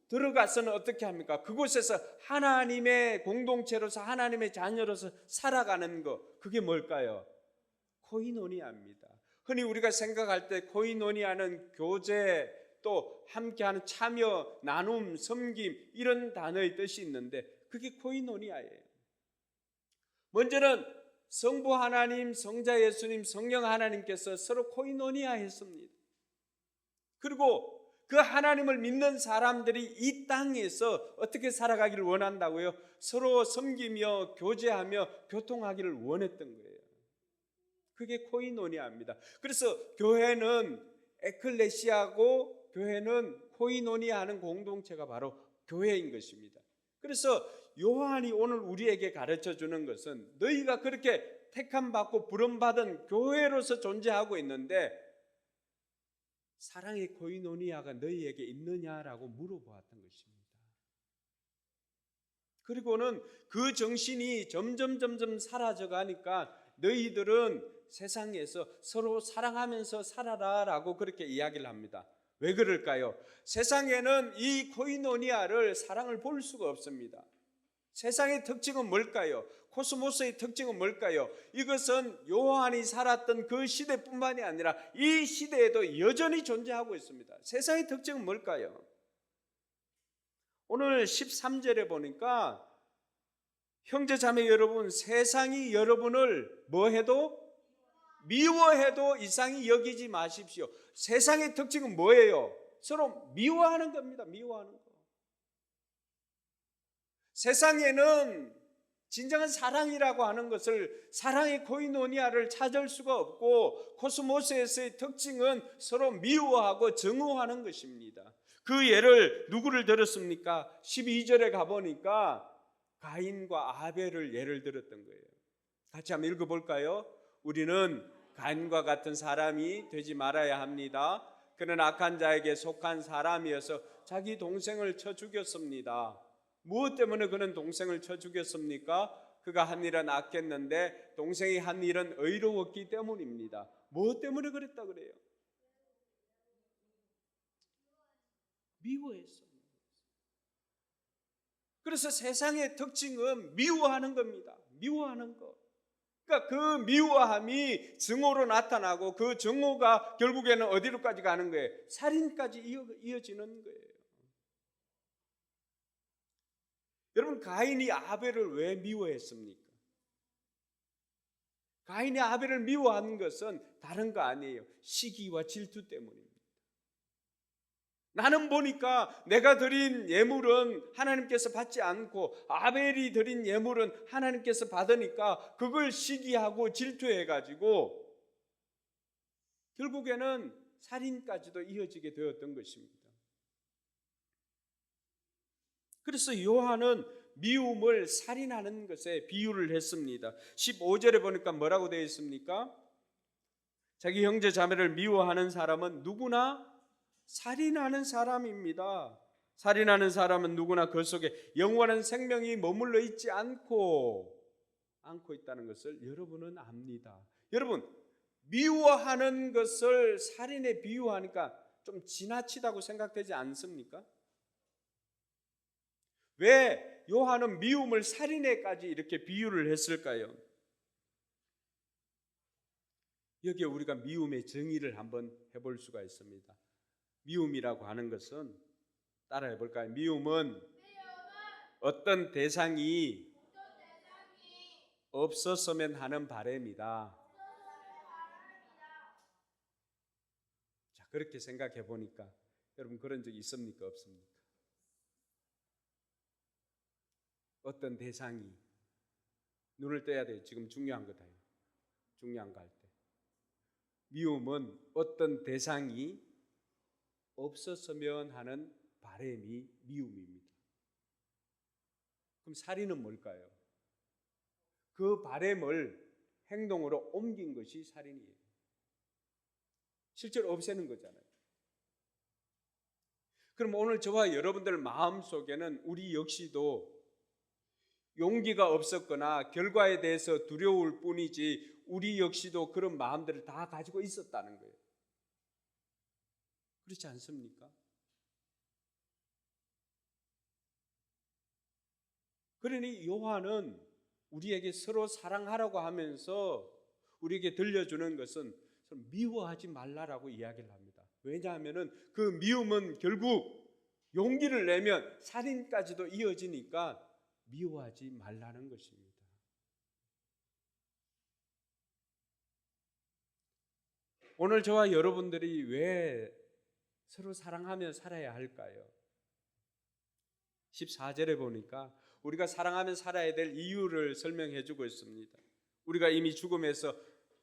들어가서는 어떻게 합니까? 그곳에서 하나님의 공동체로서 하나님의 자녀로서 살아가는 것, 그게 뭘까요? 코이노니아입니다. 흔히 우리가 생각할 때 코이노니아는 교제, 또 함께하는 참여, 나눔, 섬김 이런 단어의 뜻이 있는데 그게 코이노니아예요. 먼저는 성부 하나님, 성자 예수님, 성령 하나님께서 서로 코이노니아 했습니다. 그리고 그 하나님을 믿는 사람들이 이 땅에서 어떻게 살아가기를 원한다고요? 서로 섬기며 교제하며 교통하기를 원했던 거예요. 그게 코이노니아입니다. 그래서 교회는 에클레시아고 교회는 코이노니아 하는 공동체가 바로 교회인 것입니다. 그래서 요한이 오늘 우리에게 가르쳐 주는 것은 너희가 그렇게 택함받고 부름받은 교회로서 존재하고 있는데 사랑의 코이노니아가 너희에게 있느냐라고 물어보았던 것입니다. 그리고는 그 정신이 점점 사라져 가니까 너희들은 세상에서 서로 사랑하면서 살아라라고 그렇게 이야기를 합니다. 왜 그럴까요? 세상에는 이 코이노니아를 사랑을 볼 수가 없습니다. 세상의 특징은 뭘까요? 코스모스의 특징은 뭘까요? 이것은 요한이 살았던 그 시대뿐만이 아니라 이 시대에도 여전히 존재하고 있습니다. 세상의 특징은 뭘까요? 오늘 13절에 보니까 형제 자매 여러분, 세상이 여러분을 뭐해도 미워해도 이상히 여기지 마십시오. 세상의 특징은 뭐예요? 서로 미워하는 겁니다. 미워하는 거. 세상에는 진정한 사랑이라고 하는 것을, 사랑의 코이노니아를 찾을 수가 없고 코스모스에서의 특징은 서로 미워하고 증오하는 것입니다. 그 예를 누구를 들었습니까? 12절에 가보니까 가인과 아벨을 예를 들었던 거예요. 같이 한번 읽어볼까요? 우리는 가인과 같은 사람이 되지 말아야 합니다. 그는 악한 자에게 속한 사람이어서 자기 동생을 쳐 죽였습니다. 무엇 때문에 그는 동생을 쳐 죽였습니까? 그가 한 일은 악했는데 동생이 한 일은 의로웠기 때문입니다. 무엇 때문에 그랬다 그래요? 미워했어요. 그래서 세상의 특징은 미워하는 겁니다. 미워하는 것. 그러니까 그 미워함이 증오로 나타나고 그 증오가 결국에는 어디로까지 가는 거예요? 살인까지 이어지는 거예요. 여러분, 가인이 아벨을 왜 미워했습니까? 가인이 아벨을 미워한 것은 다른 거 아니에요. 시기와 질투 때문입니다. 나는 보니까 내가 드린 예물은 하나님께서 받지 않고 아벨이 드린 예물은 하나님께서 받으니까 그걸 시기하고 질투해가지고 결국에는 살인까지도 이어지게 되었던 것입니다. 그래서 요한은 미움을 살인하는 것에 비유를 했습니다. 15절에 보니까 뭐라고 되어 있습니까? 자기 형제 자매를 미워하는 사람은 누구나 살인하는 사람입니다. 살인하는 사람은 누구나 그 속에 영원한 생명이 머물러 있지 않고 있다는 것을 여러분은 압니다. 여러분, 미워하는 것을 살인에 비유하니까 좀 지나치다고 생각되지 않습니까? 왜 요한은 미움을 살인에까지 이렇게 비유를 했을까요? 여기에 우리가 미움의 정의를 한번 해볼 수가 있습니다. 미움이라고 하는 것은 따라해 볼까요? 미움은 어떤 대상이 없었으면 하는 바람이다. 자, 그렇게 생각해 보니까 여러분 그런 적 있습니까? 없습니까? 어떤 대상이 눈을 떼야 돼요. 지금 중요한 거다. 중요한 거 할 때. 미움은 어떤 대상이 없었으면 하는 바람이 미움입니다. 그럼 살인은 뭘까요? 그 바람을 행동으로 옮긴 것이 살인이에요. 실제로 없애는 거잖아요. 그럼 오늘 저와 여러분들 마음속에는 우리 역시도 용기가 없었거나 결과에 대해서 두려울 뿐이지 우리 역시도 그런 마음들을 다 가지고 있었다는 거예요. 그렇지 않습니까? 그러니 요한은 우리에게 서로 사랑하라고 하면서 우리에게 들려주는 것은 서로 미워하지 말라라고 이야기를 합니다. 왜냐하면 그 미움은 결국 용기를 내면 살인까지도 이어지니까 미워하지 말라는 것입니다. 오늘 저와 여러분들이 왜 서로 사랑하며 살아야 할까요? 14절에 보니까 우리가 사랑하며 살아야 될 이유를 설명해 주고 있습니다. 우리가 이미 죽음에서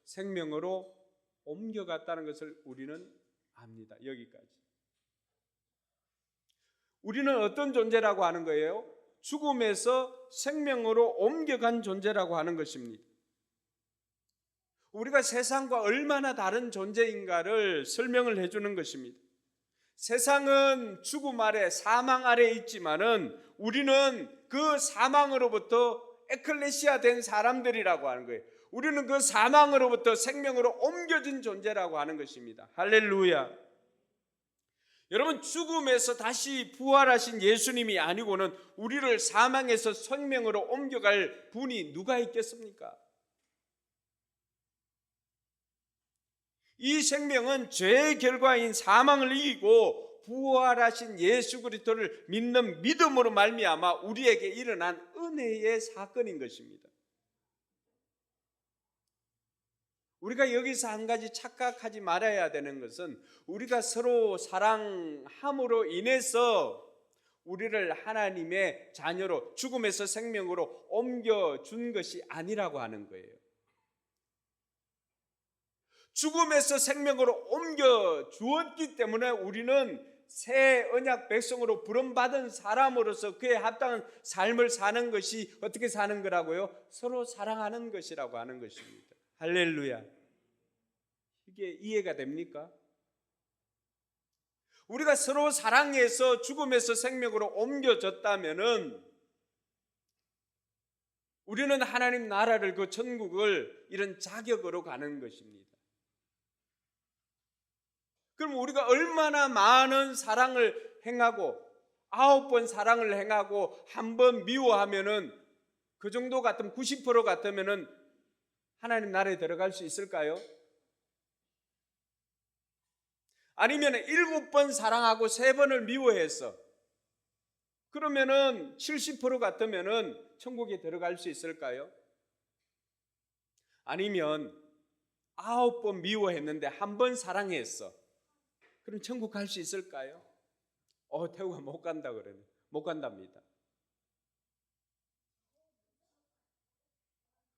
생명으로 옮겨갔다는 것을 우리는 압니다. 여기까지. 우리는 어떤 존재라고 하는 거예요? 죽음에서 생명으로 옮겨간 존재라고 하는 것입니다. 우리가 세상과 얼마나 다른 존재인가를 설명을 해주는 것입니다. 세상은 죽음 아래, 사망 아래 있지만은 우리는 그 사망으로부터 에클레시아 된 사람들이라고 하는 거예요. 우리는 그 사망으로부터 생명으로 옮겨진 존재라고 하는 것입니다. 할렐루야. 여러분, 죽음에서 다시 부활하신 예수님이 아니고는 우리를 사망에서 생명으로 옮겨갈 분이 누가 있겠습니까? 이 생명은 죄의 결과인 사망을 이기고 부활하신 예수 그리스도를 믿는 믿음으로 말미암아 우리에게 일어난 은혜의 사건인 것입니다. 우리가 여기서 한 가지 착각하지 말아야 되는 것은 우리가 서로 사랑함으로 인해서 우리를 하나님의 자녀로 죽음에서 생명으로 옮겨준 것이 아니라고 하는 거예요. 죽음에서 생명으로 옮겨 주었기 때문에 우리는 새 언약 백성으로 부름받은 사람으로서 그에 합당한 삶을 사는 것이 어떻게 사는 거라고요? 서로 사랑하는 것이라고 하는 것입니다. 할렐루야. 이게 이해가 됩니까? 우리가 서로 사랑해서 죽음에서 생명으로 옮겨졌다면은 우리는 하나님 나라를, 그 천국을 이런 자격으로 가는 것입니다. 그럼 우리가 얼마나 많은 사랑을 행하고 9번 사랑을 행하고 한 번 미워하면은 그 정도 같으면 90% 같으면은 하나님 나라에 들어갈 수 있을까요? 아니면 7번 사랑하고 3번을 미워했어. 그러면은 70% 같으면은 천국에 들어갈 수 있을까요? 아니면 9번 미워했는데 1번 사랑했어. 그럼 천국 갈 수 있을까요? 태우가 못 간다 그러네. 못 간답니다.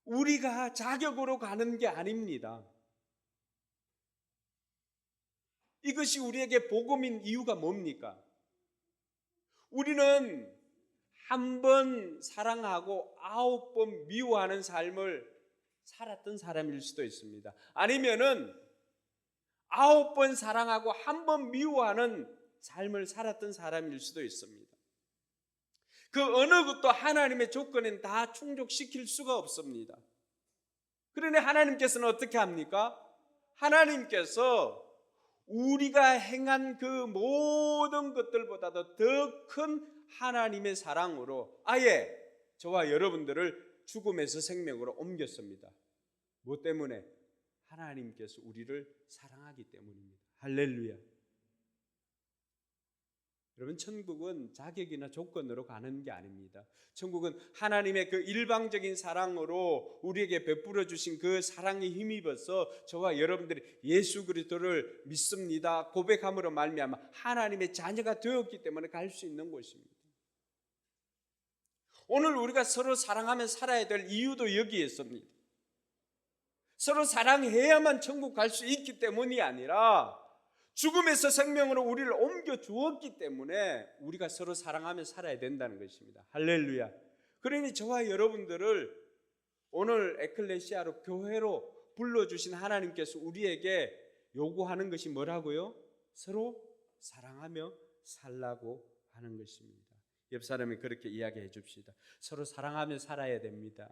우리가 자격으로 가는 게 아닙니다. 이것이 우리에게 복음인 이유가 뭡니까? 우리는 1번 사랑하고 9번 미워하는 삶을 살았던 사람일 수도 있습니다. 아니면은 9번 사랑하고 1번 미워하는 삶을 살았던 사람일 수도 있습니다. 그 어느 것도 하나님의 조건엔 다 충족시킬 수가 없습니다. 그러니 하나님께서는 어떻게 합니까? 하나님께서 우리가 행한 그 모든 것들보다도 더 큰 하나님의 사랑으로 아예 저와 여러분들을 죽음에서 생명으로 옮겼습니다. 뭐 때문에? 하나님께서 우리를 사랑하기 때문입니다. 할렐루야. 여러분, 천국은 자격이나 조건으로 가는 게 아닙니다. 천국은 하나님의 그 일방적인 사랑으로 우리에게 베풀어 주신 그 사랑에 힘입어서 저와 여러분들이 예수 그리스도를 믿습니다 고백함으로 말미암아 하나님의 자녀가 되었기 때문에 갈 수 있는 곳입니다. 오늘 우리가 서로 사랑하며 살아야 될 이유도 여기에 있습니다. 서로 사랑해야만 천국 갈 수 있기 때문이 아니라 죽음에서 생명으로 우리를 옮겨 주었기 때문에 우리가 서로 사랑하며 살아야 된다는 것입니다. 할렐루야. 그러니 저와 여러분들을 오늘 에클레시아로 교회로 불러주신 하나님께서 우리에게 요구하는 것이 뭐라고요? 서로 사랑하며 살라고 하는 것입니다. 옆 사람이 그렇게 이야기해 줍시다. 서로 사랑하며 살아야 됩니다.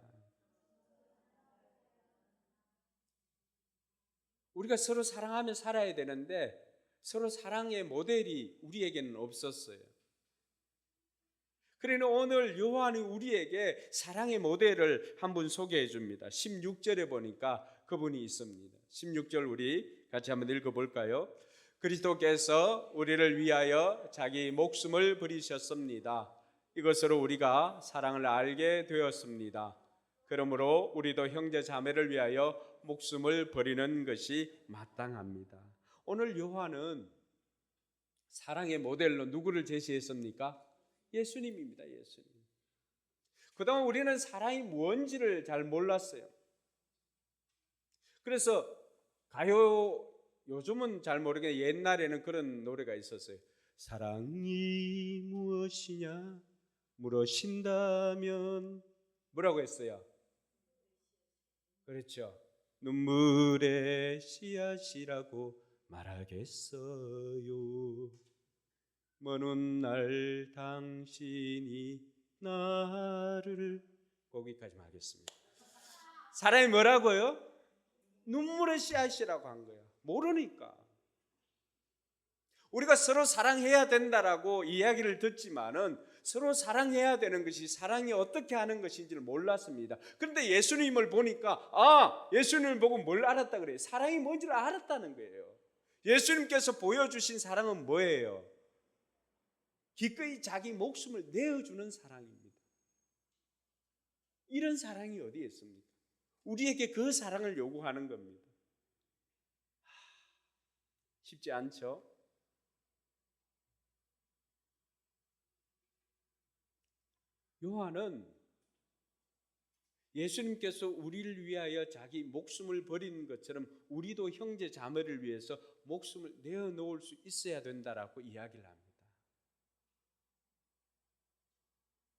우리가 서로 사랑하며 살아야 되는데 서로 사랑의 모델이 우리에게는 없었어요. 그러니 오늘 요한이 우리에게 사랑의 모델을 한 분 소개해 줍니다. 16절에 보니까 그분이 있습니다. 16절 우리 같이 한번 읽어볼까요? 그리스도께서 우리를 위하여 자기 목숨을 버리셨습니다. 이것으로 우리가 사랑을 알게 되었습니다. 그러므로 우리도 형제 자매를 위하여 목숨을 버리는 것이 마땅합니다. 오늘 요한은 사랑의 모델로 누구를 제시했습니까? 예수님입니다. 예수님. 그동안 우리는 사랑이 뭔지를 잘 몰랐어요. 그래서 가요, 요즘은 잘 모르겠는데 옛날에는 그런 노래가 있었어요. 사랑이 무엇이냐 물으신다면 뭐라고 했어요? 그렇죠. 눈물의 씨앗이라고 말하겠어요. 먼 훗날 당신이 나를 거기까지만 하겠습니다. 사람이 뭐라고요? 눈물의 씨앗이라고 한 거예요. 모르니까. 우리가 서로 사랑해야 된다라고 이야기를 듣지만은 서로 사랑해야 되는 것이 사랑이 어떻게 하는 것인지를 몰랐습니다. 그런데 예수님을 보니까 예수님을 보고 뭘 알았다 그래요? 사랑이 뭔지를 알았다는 거예요. 예수님께서 보여주신 사랑은 뭐예요? 기꺼이 자기 목숨을 내어주는 사랑입니다. 이런 사랑이 어디에 있습니까? 우리에게 그 사랑을 요구하는 겁니다. 쉽지 않죠? 요한은 예수님께서 우리를 위하여 자기 목숨을 버리는 것처럼 우리도 형제 자매를 위해서 목숨을 내어놓을 수 있어야 된다라고 이야기를 합니다.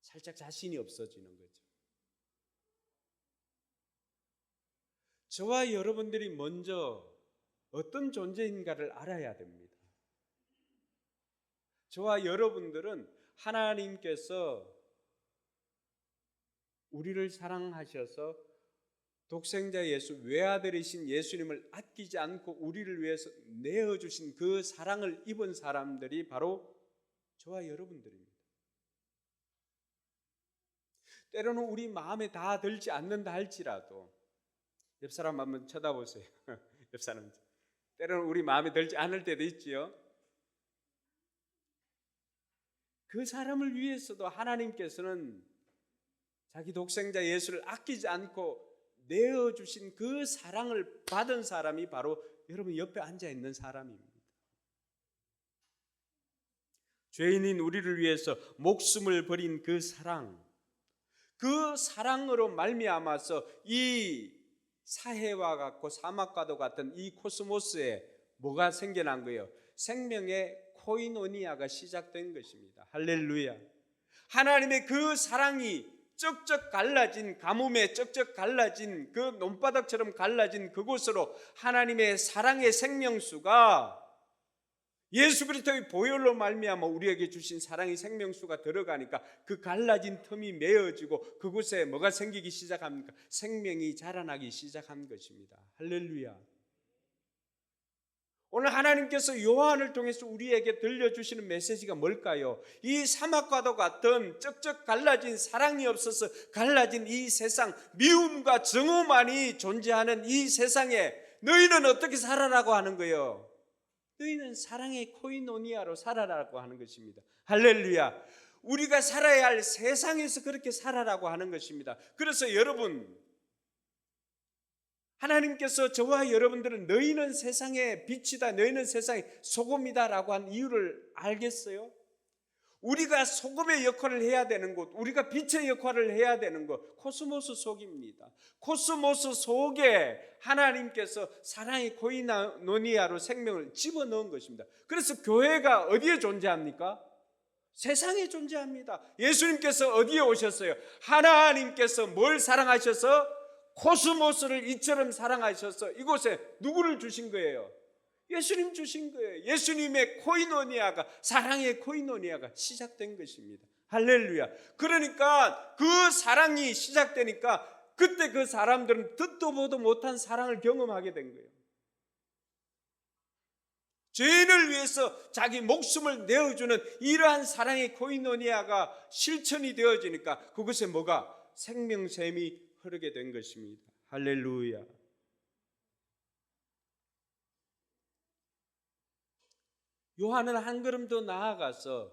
살짝 자신이 없어지는 거죠. 저와 여러분들이 먼저 어떤 존재인가를 알아야 됩니다. 저와 여러분들은 하나님께서 우리를 사랑하셔서 독생자 예수, 외아들이신 예수님을 아끼지 않고 우리를 위해서 내어주신 그 사랑을 입은 사람들이 바로 저와 여러분들입니다. 때로는 우리 마음에 다 들지 않는다 할지라도 옆 사람 한번 쳐다보세요. 옆 사람. 때로는 우리 마음에 들지 않을 때도 있지요. 그 사람을 위해서도 하나님께서는 자기 독생자 예수를 아끼지 않고 내어주신 그 사랑을 받은 사람이 바로 여러분 옆에 앉아있는 사람입니다. 죄인인 우리를 위해서 목숨을 버린 그 사랑, 그 사랑으로 말미암아서 이 사해와 같고 사막과도 같은 이 코스모스에 뭐가 생겨난 거예요? 생명의 코이노니아가 시작된 것입니다. 할렐루야. 하나님의 그 사랑이 쩍쩍 갈라진, 가뭄에 쩍쩍 갈라진 그 논바닥처럼 갈라진 그곳으로 하나님의 사랑의 생명수가 예수 그리스도의 보혈로 말미암아 우리에게 주신 사랑의 생명수가 들어가니까 그 갈라진 틈이 메어지고 그곳에 뭐가 생기기 시작합니까? 생명이 자라나기 시작한 것입니다. 할렐루야. 오늘 하나님께서 요한을 통해서 우리에게 들려주시는 메시지가 뭘까요? 이 사막과도 같은 쩍쩍 갈라진, 사랑이 없어서 갈라진 이 세상, 미움과 증오만이 존재하는 이 세상에 너희는 어떻게 살아라고 하는 거예요? 너희는 사랑의 코이노니아로 살아라고 하는 것입니다. 할렐루야. 우리가 살아야 할 세상에서 그렇게 살아라고 하는 것입니다. 그래서 여러분, 하나님께서 저와 여러분들은 너희는 세상의 빛이다, 너희는 세상의 소금이다 라고 한 이유를 알겠어요? 우리가 소금의 역할을 해야 되는 곳, 우리가 빛의 역할을 해야 되는 곳, 코스모스 속입니다. 코스모스 속에 하나님께서 사랑의 코이노니아로 생명을 집어넣은 것입니다. 그래서 교회가 어디에 존재합니까? 세상에 존재합니다. 예수님께서 어디에 오셨어요? 하나님께서 뭘 사랑하셔서? 코스모스를 이처럼 사랑하셔서 이곳에 누구를 주신 거예요? 예수님 주신 거예요. 예수님의 코이노니아가, 사랑의 코이노니아가 시작된 것입니다. 할렐루야. 그러니까 그 사랑이 시작되니까 그때 그 사람들은 듣도 보도 못한 사랑을 경험하게 된 거예요. 죄인을 위해서 자기 목숨을 내어주는 이러한 사랑의 코이노니아가 실천이 되어지니까 그것에 뭐가? 생명샘이 흐르게 된 것입니다. 할렐루야. 요한은 한 걸음 더 나아가서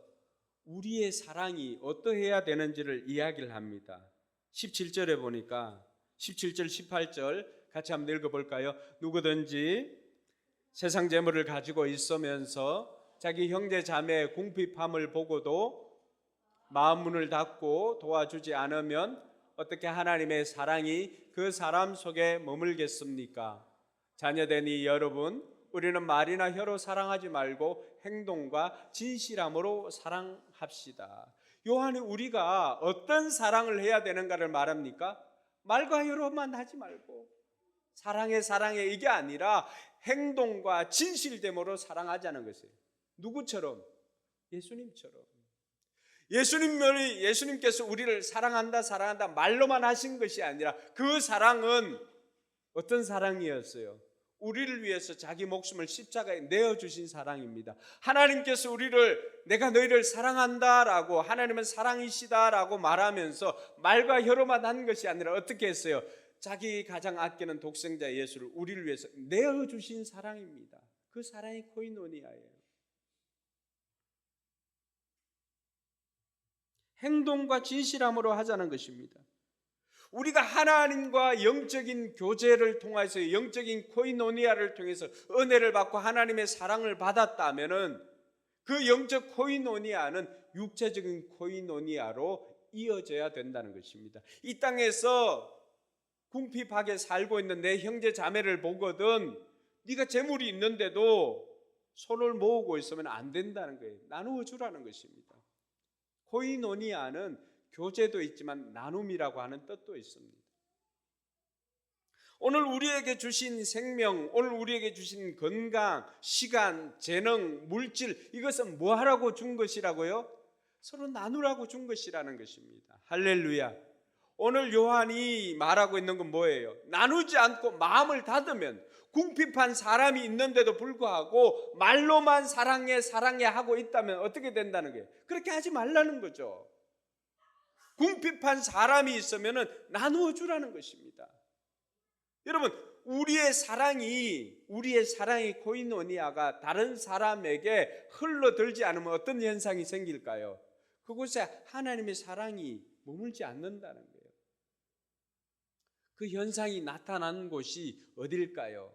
우리의 사랑이 어떠해야 되는지를 이야기를 합니다. 17절에 보니까 17절 18절 같이 한번 읽어볼까요? 누구든지 세상 재물을 가지고 있으면서 자기 형제 자매의 궁핍함을 보고도 마음 문을 닫고 도와주지 않으면 어떻게 하나님의 사랑이 그 사람 속에 머물겠습니까? 자녀된 이 여러분, 우리는 말이나 혀로 사랑하지 말고 행동과 진실함으로 사랑합시다. 요한이 우리가 어떤 사랑을 해야 되는가를 말합니까? 말과 혀로만 하지 말고 사랑해 이게 아니라 행동과 진실됨으로 사랑하자는 것이에요. 누구처럼? 예수님처럼. 예수님께서 우리를 사랑한다 말로만 하신 것이 아니라 그 사랑은 어떤 사랑이었어요? 우리를 위해서 자기 목숨을 십자가에 내어주신 사랑입니다. 하나님께서 우리를 내가 너희를 사랑한다라고, 하나님은 사랑이시다라고 말하면서 말과 혀로만 한 것이 아니라 어떻게 했어요? 자기 가장 아끼는 독생자 예수를 우리를 위해서 내어주신 사랑입니다. 그 사랑이 코이노니아예요. 행동과 진실함으로 하자는 것입니다. 우리가 하나님과 영적인 교제를 통해서, 영적인 코이노니아를 통해서 은혜를 받고 하나님의 사랑을 받았다면은 그 영적 코이노니아는 육체적인 코이노니아로 이어져야 된다는 것입니다. 이 땅에서 궁핍하게 살고 있는 내 형제 자매를 보거든 네가 재물이 있는데도 손을 모으고 있으면 안 된다는 거예요. 나누어 주라는 것입니다. 코이노니아는 교제도 있지만 나눔이라고 하는 뜻도 있습니다. 오늘 우리에게 주신 생명, 오늘 우리에게 주신 건강, 시간, 재능, 물질, 이것은 뭐 하라고 준 것이라고요? 서로 나누라고 준 것이라는 것입니다. 할렐루야. 오늘 요한이 말하고 있는 건 뭐예요? 나누지 않고 마음을 닫으면, 궁핍한 사람이 있는데도 불구하고 말로만 사랑해 하고 있다면 어떻게 된다는 거예요? 그렇게 하지 말라는 거죠. 궁핍한 사람이 있으면 나누어 주라는 것입니다. 여러분, 우리의 사랑이 코이노니아가 다른 사람에게 흘러들지 않으면 어떤 현상이 생길까요? 그곳에 하나님의 사랑이 머물지 않는다는 거예요. 그 현상이 나타나는 곳이 어딜까요?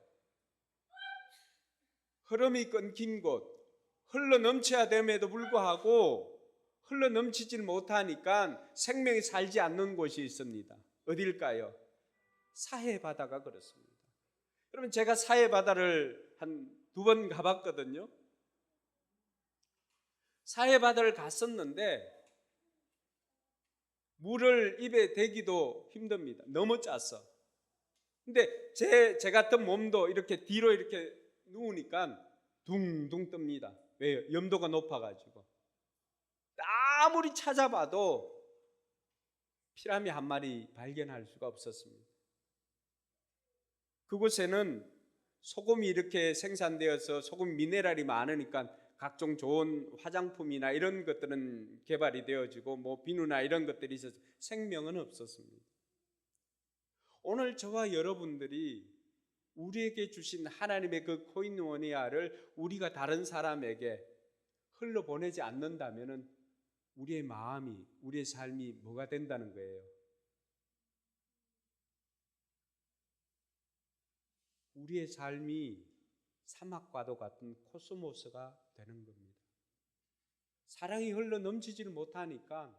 흐름이 끊긴 곳, 흘러넘쳐야 됨에도 불구하고 흘러넘치질 못하니까 생명이 살지 않는 곳이 있습니다. 어딜까요? 사해바다가 그렇습니다. 여러분, 제가 사해바다를 한 2번 가봤거든요. 사해바다를 갔었는데 물을 입에 대기도 힘듭니다. 너무 짜서. 근데 제 같은 몸도 이렇게 뒤로 이렇게 누우니까 둥둥 뜹니다. 왜요? 염도가 높아가지고. 아무리 찾아봐도 피라미 한 마리 발견할 수가 없었습니다. 그곳에는 소금이 이렇게 생산되어서 소금 미네랄이 많으니까 각종 좋은 화장품이나 이런 것들은 개발이 되어지고 뭐 비누나 이런 것들이 있어서 생명은 없었습니다. 오늘 저와 여러분들이 우리에게 주신 하나님의 그 코인오니아를 우리가 다른 사람에게 흘러보내지 않는다면 우리의 마음이, 우리의 삶이 뭐가 된다는 거예요? 우리의 삶이 사막과도 같은 코스모스가 되는 겁니다. 사랑이 흘러 넘치지를 못하니까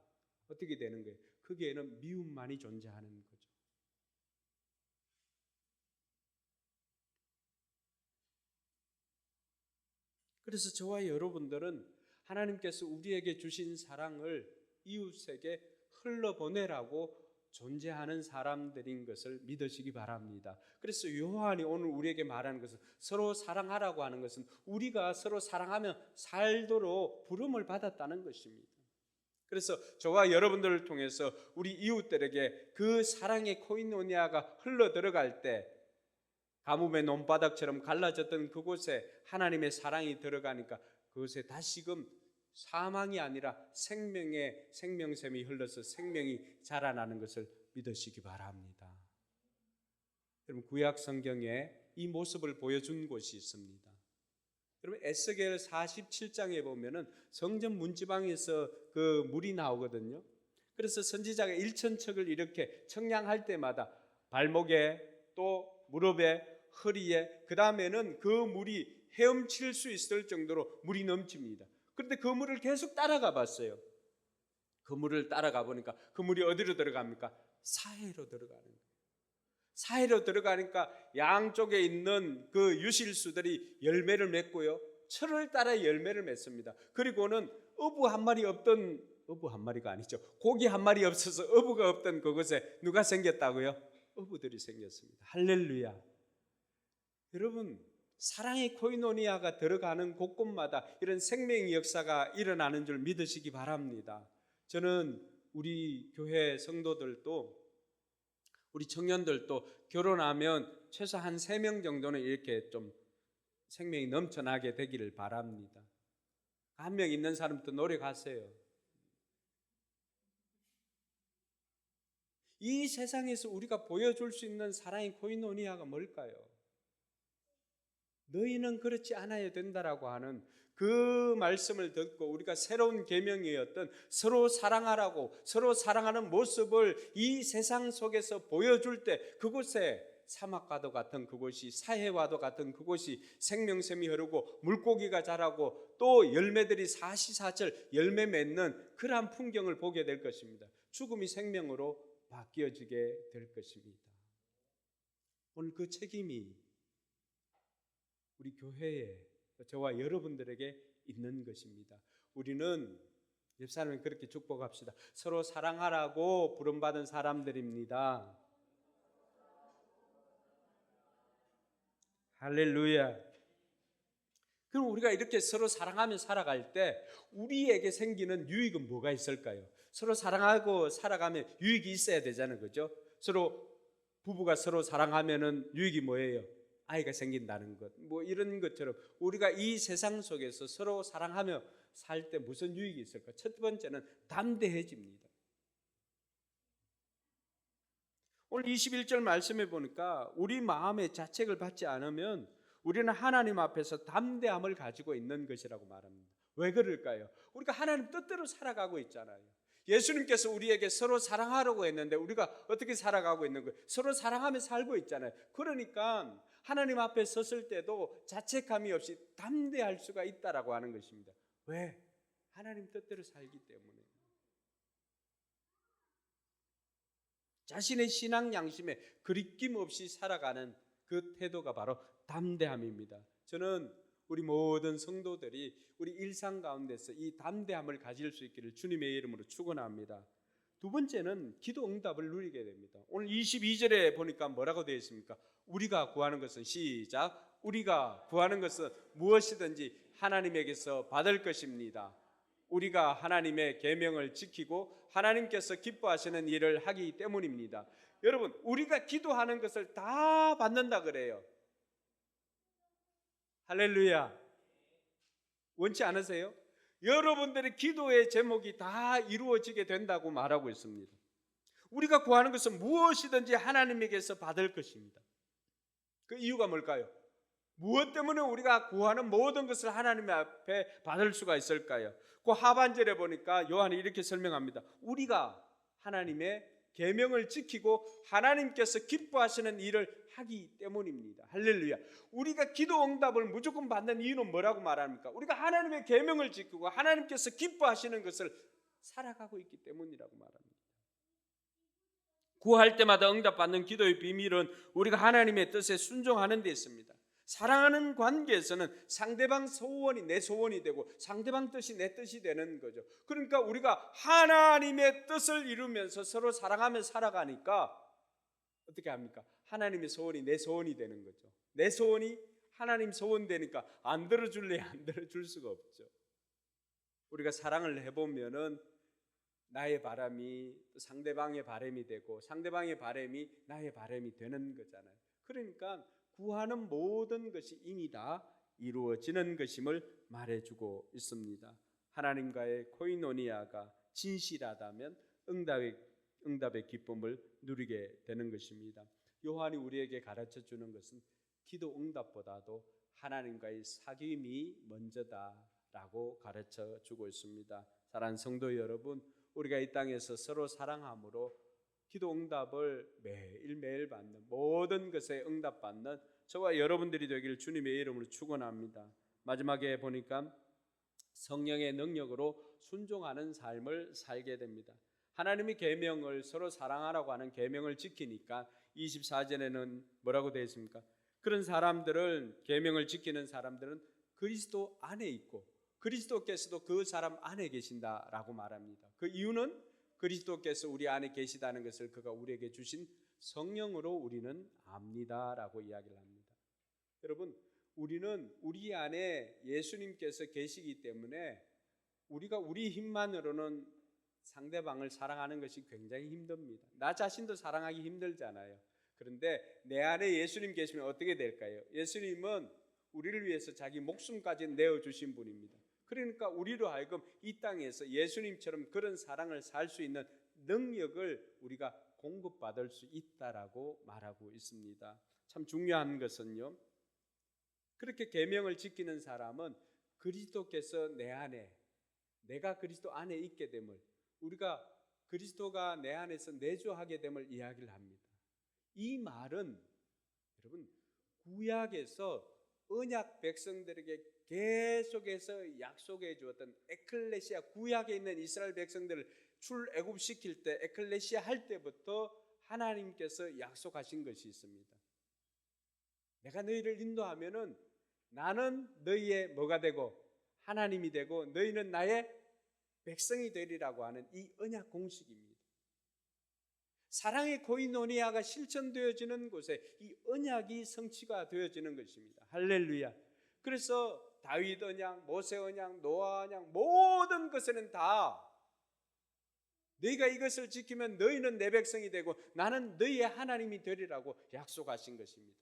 어떻게 되는 거예요? 거기에는 미움만이 존재하는 거죠. 그래서 저와 여러분들은 하나님께서 우리에게 주신 사랑을 이웃에게 흘러보내라고 존재하는 사람들인 것을 믿으시기 바랍니다. 그래서 요한이 오늘 우리에게 말하는 것은 서로 사랑하라고 하는 것은 우리가 서로 사랑하며 살도록 부름을 받았다는 것입니다. 그래서 저와 여러분들을 통해서 우리 이웃들에게 그 사랑의 코인오니아가 흘러 들어갈 때 가뭄의 논바닥처럼 갈라졌던 그곳에 하나님의 사랑이 들어가니까 그것에 다시금 사망이 아니라 생명의 생명샘이 흘러서 생명이 자라나는 것을 믿으시기 바랍니다. 여러분 구약 성경에 이 모습을 보여준 곳이 있습니다. 여러분 에스겔 47장에 보면은 성전 문지방에서 그 물이 나오거든요. 그래서 선지자가 1,000척을 이렇게 청량할 때마다 발목에 또 무릎에 허리에 그 다음에는 그 물이 헤엄칠 수 있을 정도로 물이 넘칩니다. 그런데 그 물을 계속 따라가 봤어요. 그 물을 따라가 보니까 그 물이 어디로 들어갑니까? 사해로 들어가는 거예요. 사해로 들어가니까 양쪽에 있는 그 유실수들이 열매를 맺고요. 철을 따라 열매를 맺습니다. 그리고는 어부 한 마리 없던, 어부 한 마리가 아니죠. 고기 한 마리 없어서 어부가 없던 그곳에 누가 생겼다고요? 어부들이 생겼습니다. 할렐루야. 여러분 사랑의 코이노니아가 들어가는 곳곳마다 이런 생명의 역사가 일어나는 줄 믿으시기 바랍니다. 저는 우리 교회 성도들도 우리 청년들도 결혼하면 최소 한 3명 정도는 이렇게 좀 생명이 넘쳐나게 되기를 바랍니다. 한 명 있는 사람부터 노력하세요. 이 세상에서 우리가 보여줄 수 있는 사랑의 코이노니아가 뭘까요? 너희는 그렇지 않아야 된다라고 하는 그 말씀을 듣고 우리가 새로운 계명이었던 서로 사랑하라고 서로 사랑하는 모습을 이 세상 속에서 보여줄 때 그곳에 사막과도 같은 그곳이 사해와도 같은 그곳이 생명샘이 흐르고 물고기가 자라고 또 열매들이 사시사철 열매 맺는 그러한 풍경을 보게 될 것입니다. 죽음이 생명으로 바뀌어지게 될 것입니다. 오늘 그 책임이 우리 교회에 저와 여러분들에게 있는 것입니다. 우리는 옆 사람이 그렇게 축복합시다. 서로 사랑하라고 부름받은 사람들입니다. 할렐루야. 그럼 우리가 이렇게 서로 사랑하며 살아갈 때 우리에게 생기는 유익은 뭐가 있을까요? 서로 사랑하고 살아가면 유익이 있어야 되잖아요. 그죠? 서로 부부가 서로 사랑하면은 유익이 뭐예요? 아이가 생긴다는 것, 뭐 이런 것처럼 우리가 이 세상 속에서 서로 사랑하며 살 때 무슨 유익이 있을까? 첫 번째는 담대해집니다. 오늘 21절 말씀해 보니까 우리 마음의 자책을 받지 않으면 우리는 하나님 앞에서 담대함을 가지고 있는 것이라고 말합니다. 왜 그럴까요? 우리가 하나님 뜻대로 살아가고 있잖아요. 예수님께서 우리에게 서로 사랑하라고 했는데 우리가 어떻게 살아가고 있는 거예요? 서로 사랑하며 살고 있잖아요. 그러니까 하나님 앞에 섰을 때도 자책함이 없이 담대할 수가 있다라고 하는 것입니다. 왜? 하나님 뜻대로 살기 때문에. 자신의 신앙 양심에 그리낌 없이 살아가는 그 태도가 바로 담대함입니다. 저는 우리 모든 성도들이 우리 일상 가운데서 이 담대함을 가질 수 있기를 주님의 이름으로 축원합니다. 두 번째는 기도 응답을 누리게 됩니다. 오늘 22절에 보니까 뭐라고 되어 있습니까? 우리가 구하는 것은 시작. 우리가 구하는 것은 무엇이든지 하나님에게서 받을 것입니다. 우리가 하나님의 계명을 지키고 하나님께서 기뻐하시는 일을 하기 때문입니다. 여러분, 우리가 기도하는 것을 다 받는다 그래요. 할렐루야. 원치 않으세요? 여러분들의 기도의 제목이 다 이루어지게 된다고 말하고 있습니다. 우리가 구하는 것은 무엇이든지 하나님에게서 받을 것입니다. 그 이유가 뭘까요? 무엇 때문에 우리가 구하는 모든 것을 하나님 앞에 받을 수가 있을까요? 그 하반절에 보니까 요한이 이렇게 설명합니다. 우리가 하나님의 계명을 지키고 하나님께서 기뻐하시는 일을 하기 때문입니다. 할렐루야. 우리가 기도 응답을 무조건 받는 이유는 뭐라고 말합니까? 우리가 하나님의 계명을 지키고 하나님께서 기뻐하시는 것을 살아가고 있기 때문이라고 말합니다. 구할 때마다 응답받는 기도의 비밀은 우리가 하나님의 뜻에 순종하는 데 있습니다. 사랑하는 관계에서는 상대방 소원이 내 소원이 되고 상대방 뜻이 내 뜻이 되는 거죠. 그러니까 우리가 하나님의 뜻을 이루면서 서로 사랑하며 살아가니까 어떻게 합니까? 하나님의 소원이 내 소원이 되는 거죠. 내 소원이 하나님 소원 되니까 안 들어줄래 안 들어줄 수가 없죠. 우리가 사랑을 해보면은 나의 바람이 상대방의 바람이 되고 상대방의 바람이 나의 바람이 되는 거잖아요. 그러니까 구하는 모든 것이 이미 다 이루어지는 것임을 말해주고 있습니다. 하나님과의 코이노니아가 진실하다면 응답의 기쁨을 누리게 되는 것입니다. 요한이 우리에게 가르쳐주는 것은 기도 응답보다도 하나님과의 사귐이 먼저다라고 가르쳐주고 있습니다. 사랑하는 성도 여러분, 우리가 이 땅에서 서로 사랑함으로 기도 응답을 매일매일 받는 모든 것에 응답받는 저와 여러분들이 되기를 주님의 이름으로 축원합니다. 마지막에 보니까 성령의 능력으로 순종하는 삶을 살게 됩니다. 하나님의 계명을 서로 사랑하라고 하는 계명을 지키니까 24절에는 뭐라고 되어 있습니까? 그런 사람들은 계명을 지키는 사람들은 그리스도 안에 있고 그리스도께서도 그 사람 안에 계신다라고 말합니다. 그 이유는 그리스도께서 우리 안에 계시다는 것을 그가 우리에게 주신 성령으로 우리는 압니다라고 이야기를 합니다. 여러분, 우리는 우리 안에 예수님께서 계시기 때문에 우리가 우리 힘만으로는 상대방을 사랑하는 것이 굉장히 힘듭니다. 나 자신도 사랑하기 힘들잖아요. 그런데 내 안에 예수님 계시면 어떻게 될까요? 예수님은 우리를 위해서 자기 목숨까지 내어주신 분입니다. 그러니까 우리로 하여금 이 땅에서 예수님처럼 그런 사랑을 살 수 있는 능력을 우리가 공급받을 수 있다라고 말하고 있습니다. 참 중요한 것은요, 그렇게 계명을 지키는 사람은 그리스도께서 내 안에, 내가 그리스도 안에 있게 됨을, 우리가 그리스도가 내 안에서 내주하게 됨을 이야기를 합니다. 이 말은 여러분, 구약에서 언약 백성들에게 계속해서 약속해 주었던 에클레시아, 구약에 있는 이스라엘 백성들을 출애굽시킬 때 에클레시아 할 때부터 하나님께서 약속하신 것이 있습니다. 내가 너희를 인도하면은 나는 너희의 뭐가 되고 하나님이 되고 너희는 나의 백성이 되리라고 하는 이 언약 공식입니다. 사랑의 코이노니아가 실천되어지는 곳에 이 언약이 성취가 되어지는 것입니다. 할렐루야. 그래서 다윗 언약, 모세 언약, 노아 언약 모든 것에는 다 너희가 이것을 지키면 너희는 내 백성이 되고 나는 너희의 하나님이 되리라고 약속하신 것입니다.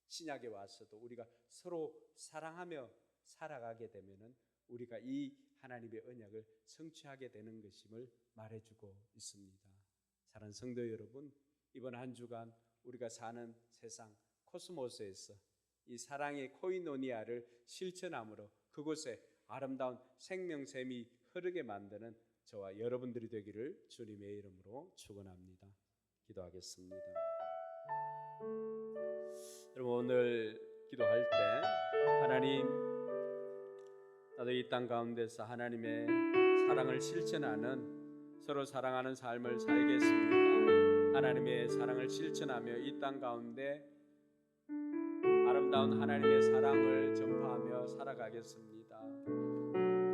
신약에 와서도 우리가 서로 사랑하며 살아가게 되면은 우리가 이 하나님의 언약을 성취하게 되는 것임을 말해주고 있습니다. 사랑하는 성도 여러분, 이번 한 주간 우리가 사는 세상 코스모스에서 이 사랑의 코이노니아를 실천함으로 그곳에 아름다운 생명샘이 흐르게 만드는 저와 여러분들이 되기를 주님의 이름으로 축원합니다. 기도하겠습니다. 여러분, 오늘 기도할 때 하나님, 나도 이 땅 가운데서 하나님의 사랑을 실천하는, 서로 사랑하는 삶을 살겠습니다. 하나님의 사랑을 실천하며 이 땅 가운데 아름다운 하나님의 사랑을 전파하며 살아가겠습니다.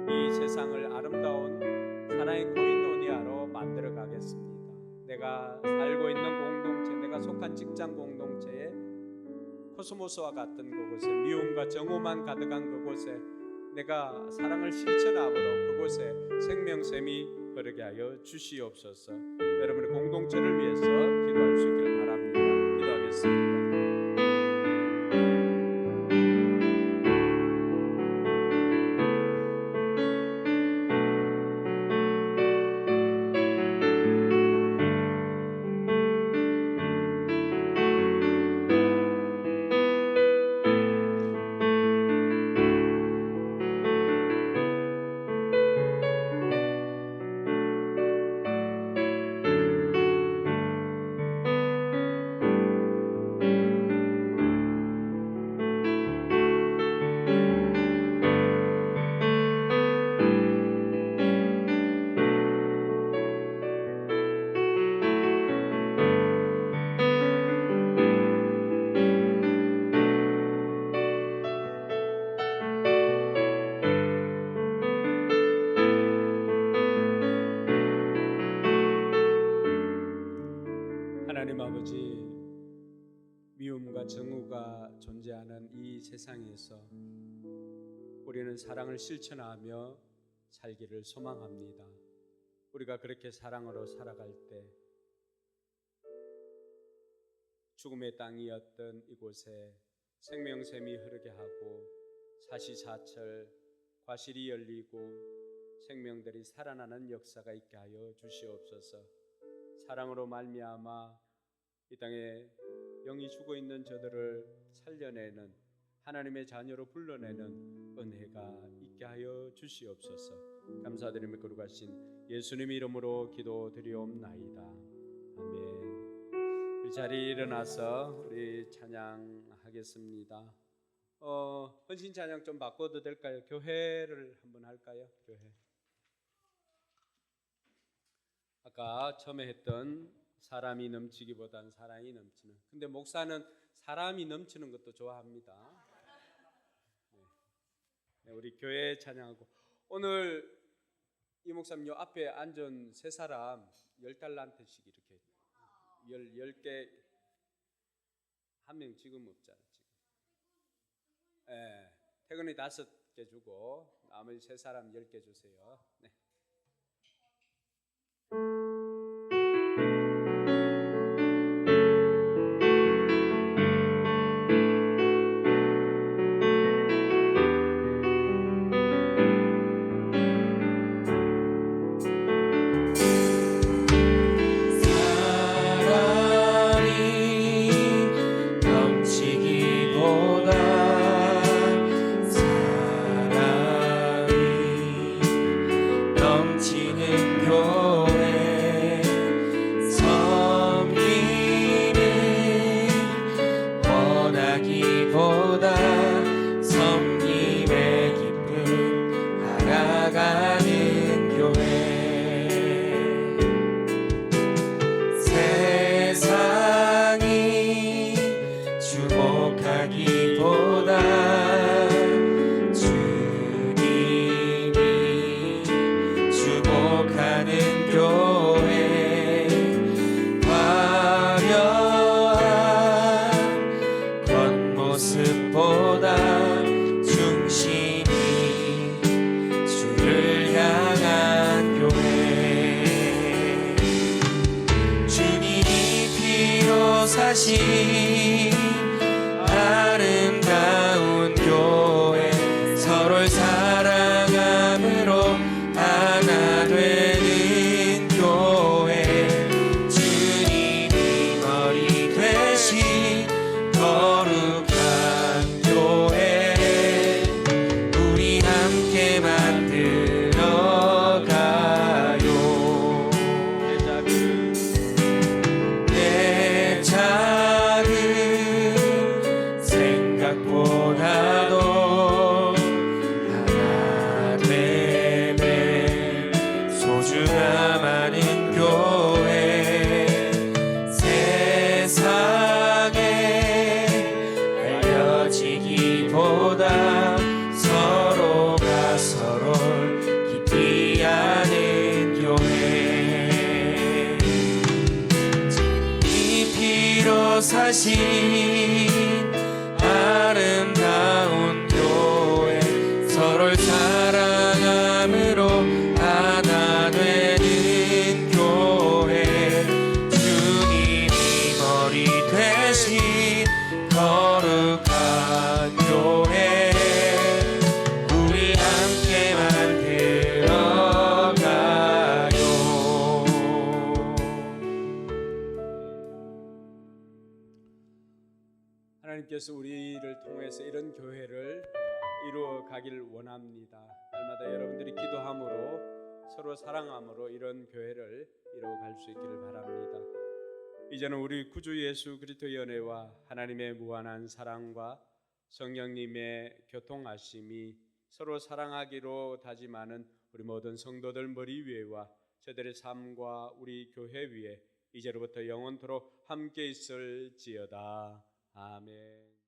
이 세상을 아름다운 사랑의 코이노니아로 만들어 가겠습니다. 내가 살고 있는 공동체, 내가 속한 직장 공동체에 코스모스와 같은 그곳에 미움과 정오만 가득한 그곳에 내가 사랑을 실천함으로 그곳에 생명샘이 흐르게 하여 주시옵소서. 여러분의 공동체를 위해서 기도할 수 있기를 바랍니다. 기도하겠습니다. 하나님 아버지, 미움과 정오가 존재하는 이 세상에서 우리는 사랑을 실천하며 살기를 소망합니다. 우리가 그렇게 사랑으로 살아갈 때 죽음의 땅이었던 이곳에 생명샘이 흐르게 하고 사시사철 과실이 열리고 생명들이 살아나는 역사가 있게 하여 주시옵소서. 사랑으로 말미암아 이 땅에 영이 죽어 있는 저들을 살려내는 하나님의 자녀로 불러내는 은혜가 있게 하여 주시옵소서. 감사드리며 거룩하신 예수님 이름으로 기도드리옵나이다. 아멘. 이 자리에 일어나서 우리 찬양하겠습니다. 헌신 찬양 좀 바꿔도 될까요? 교회를 한번 할까요? 교회. 아까 처음에 했던 사람이 넘치기보단 사랑이 넘치는. 근데 목사는 사람이 넘치는 것도 좋아합니다. 네, 우리 교회 찬양하고 오늘 이 목사님 요 앞에 앉은 세 사람 10달란트씩 이렇게 10개 한 명 지금 없잖아 지금. 네, 퇴근이 5개 주고 나머지 세 사람 10개 주세요. 네. 사신 아름다운 교회 서로를 사랑함으로 하나 되는 교회 주님이 머리 되신 거룩한 교회 우리 함께 만들어 가요. 내 작은 생각 주께서 사신 아름다운 교회 서로를 사랑함으로 하나 되는 교회 주님이 머리 되신 거룩한 교회 우리 함께 만들어가요. 하나님께서 우리를 통해서 이런 교회를 이루어 가길 원합니다. 날마다 여러분들이 기도함으로 서로 사랑함으로 이런 교회를 이루어 갈 수 있기를 바랍니다. 이제는 우리 구주 예수 그리스도의 은혜와 하나님의 무한한 사랑과 성령님의 교통하심이 서로 사랑하기로 다짐하는 우리 모든 성도들 머리 위에와 저들의 삶과 우리 교회 위에 이제로부터 영원토록 함께 있을지어다. 아멘.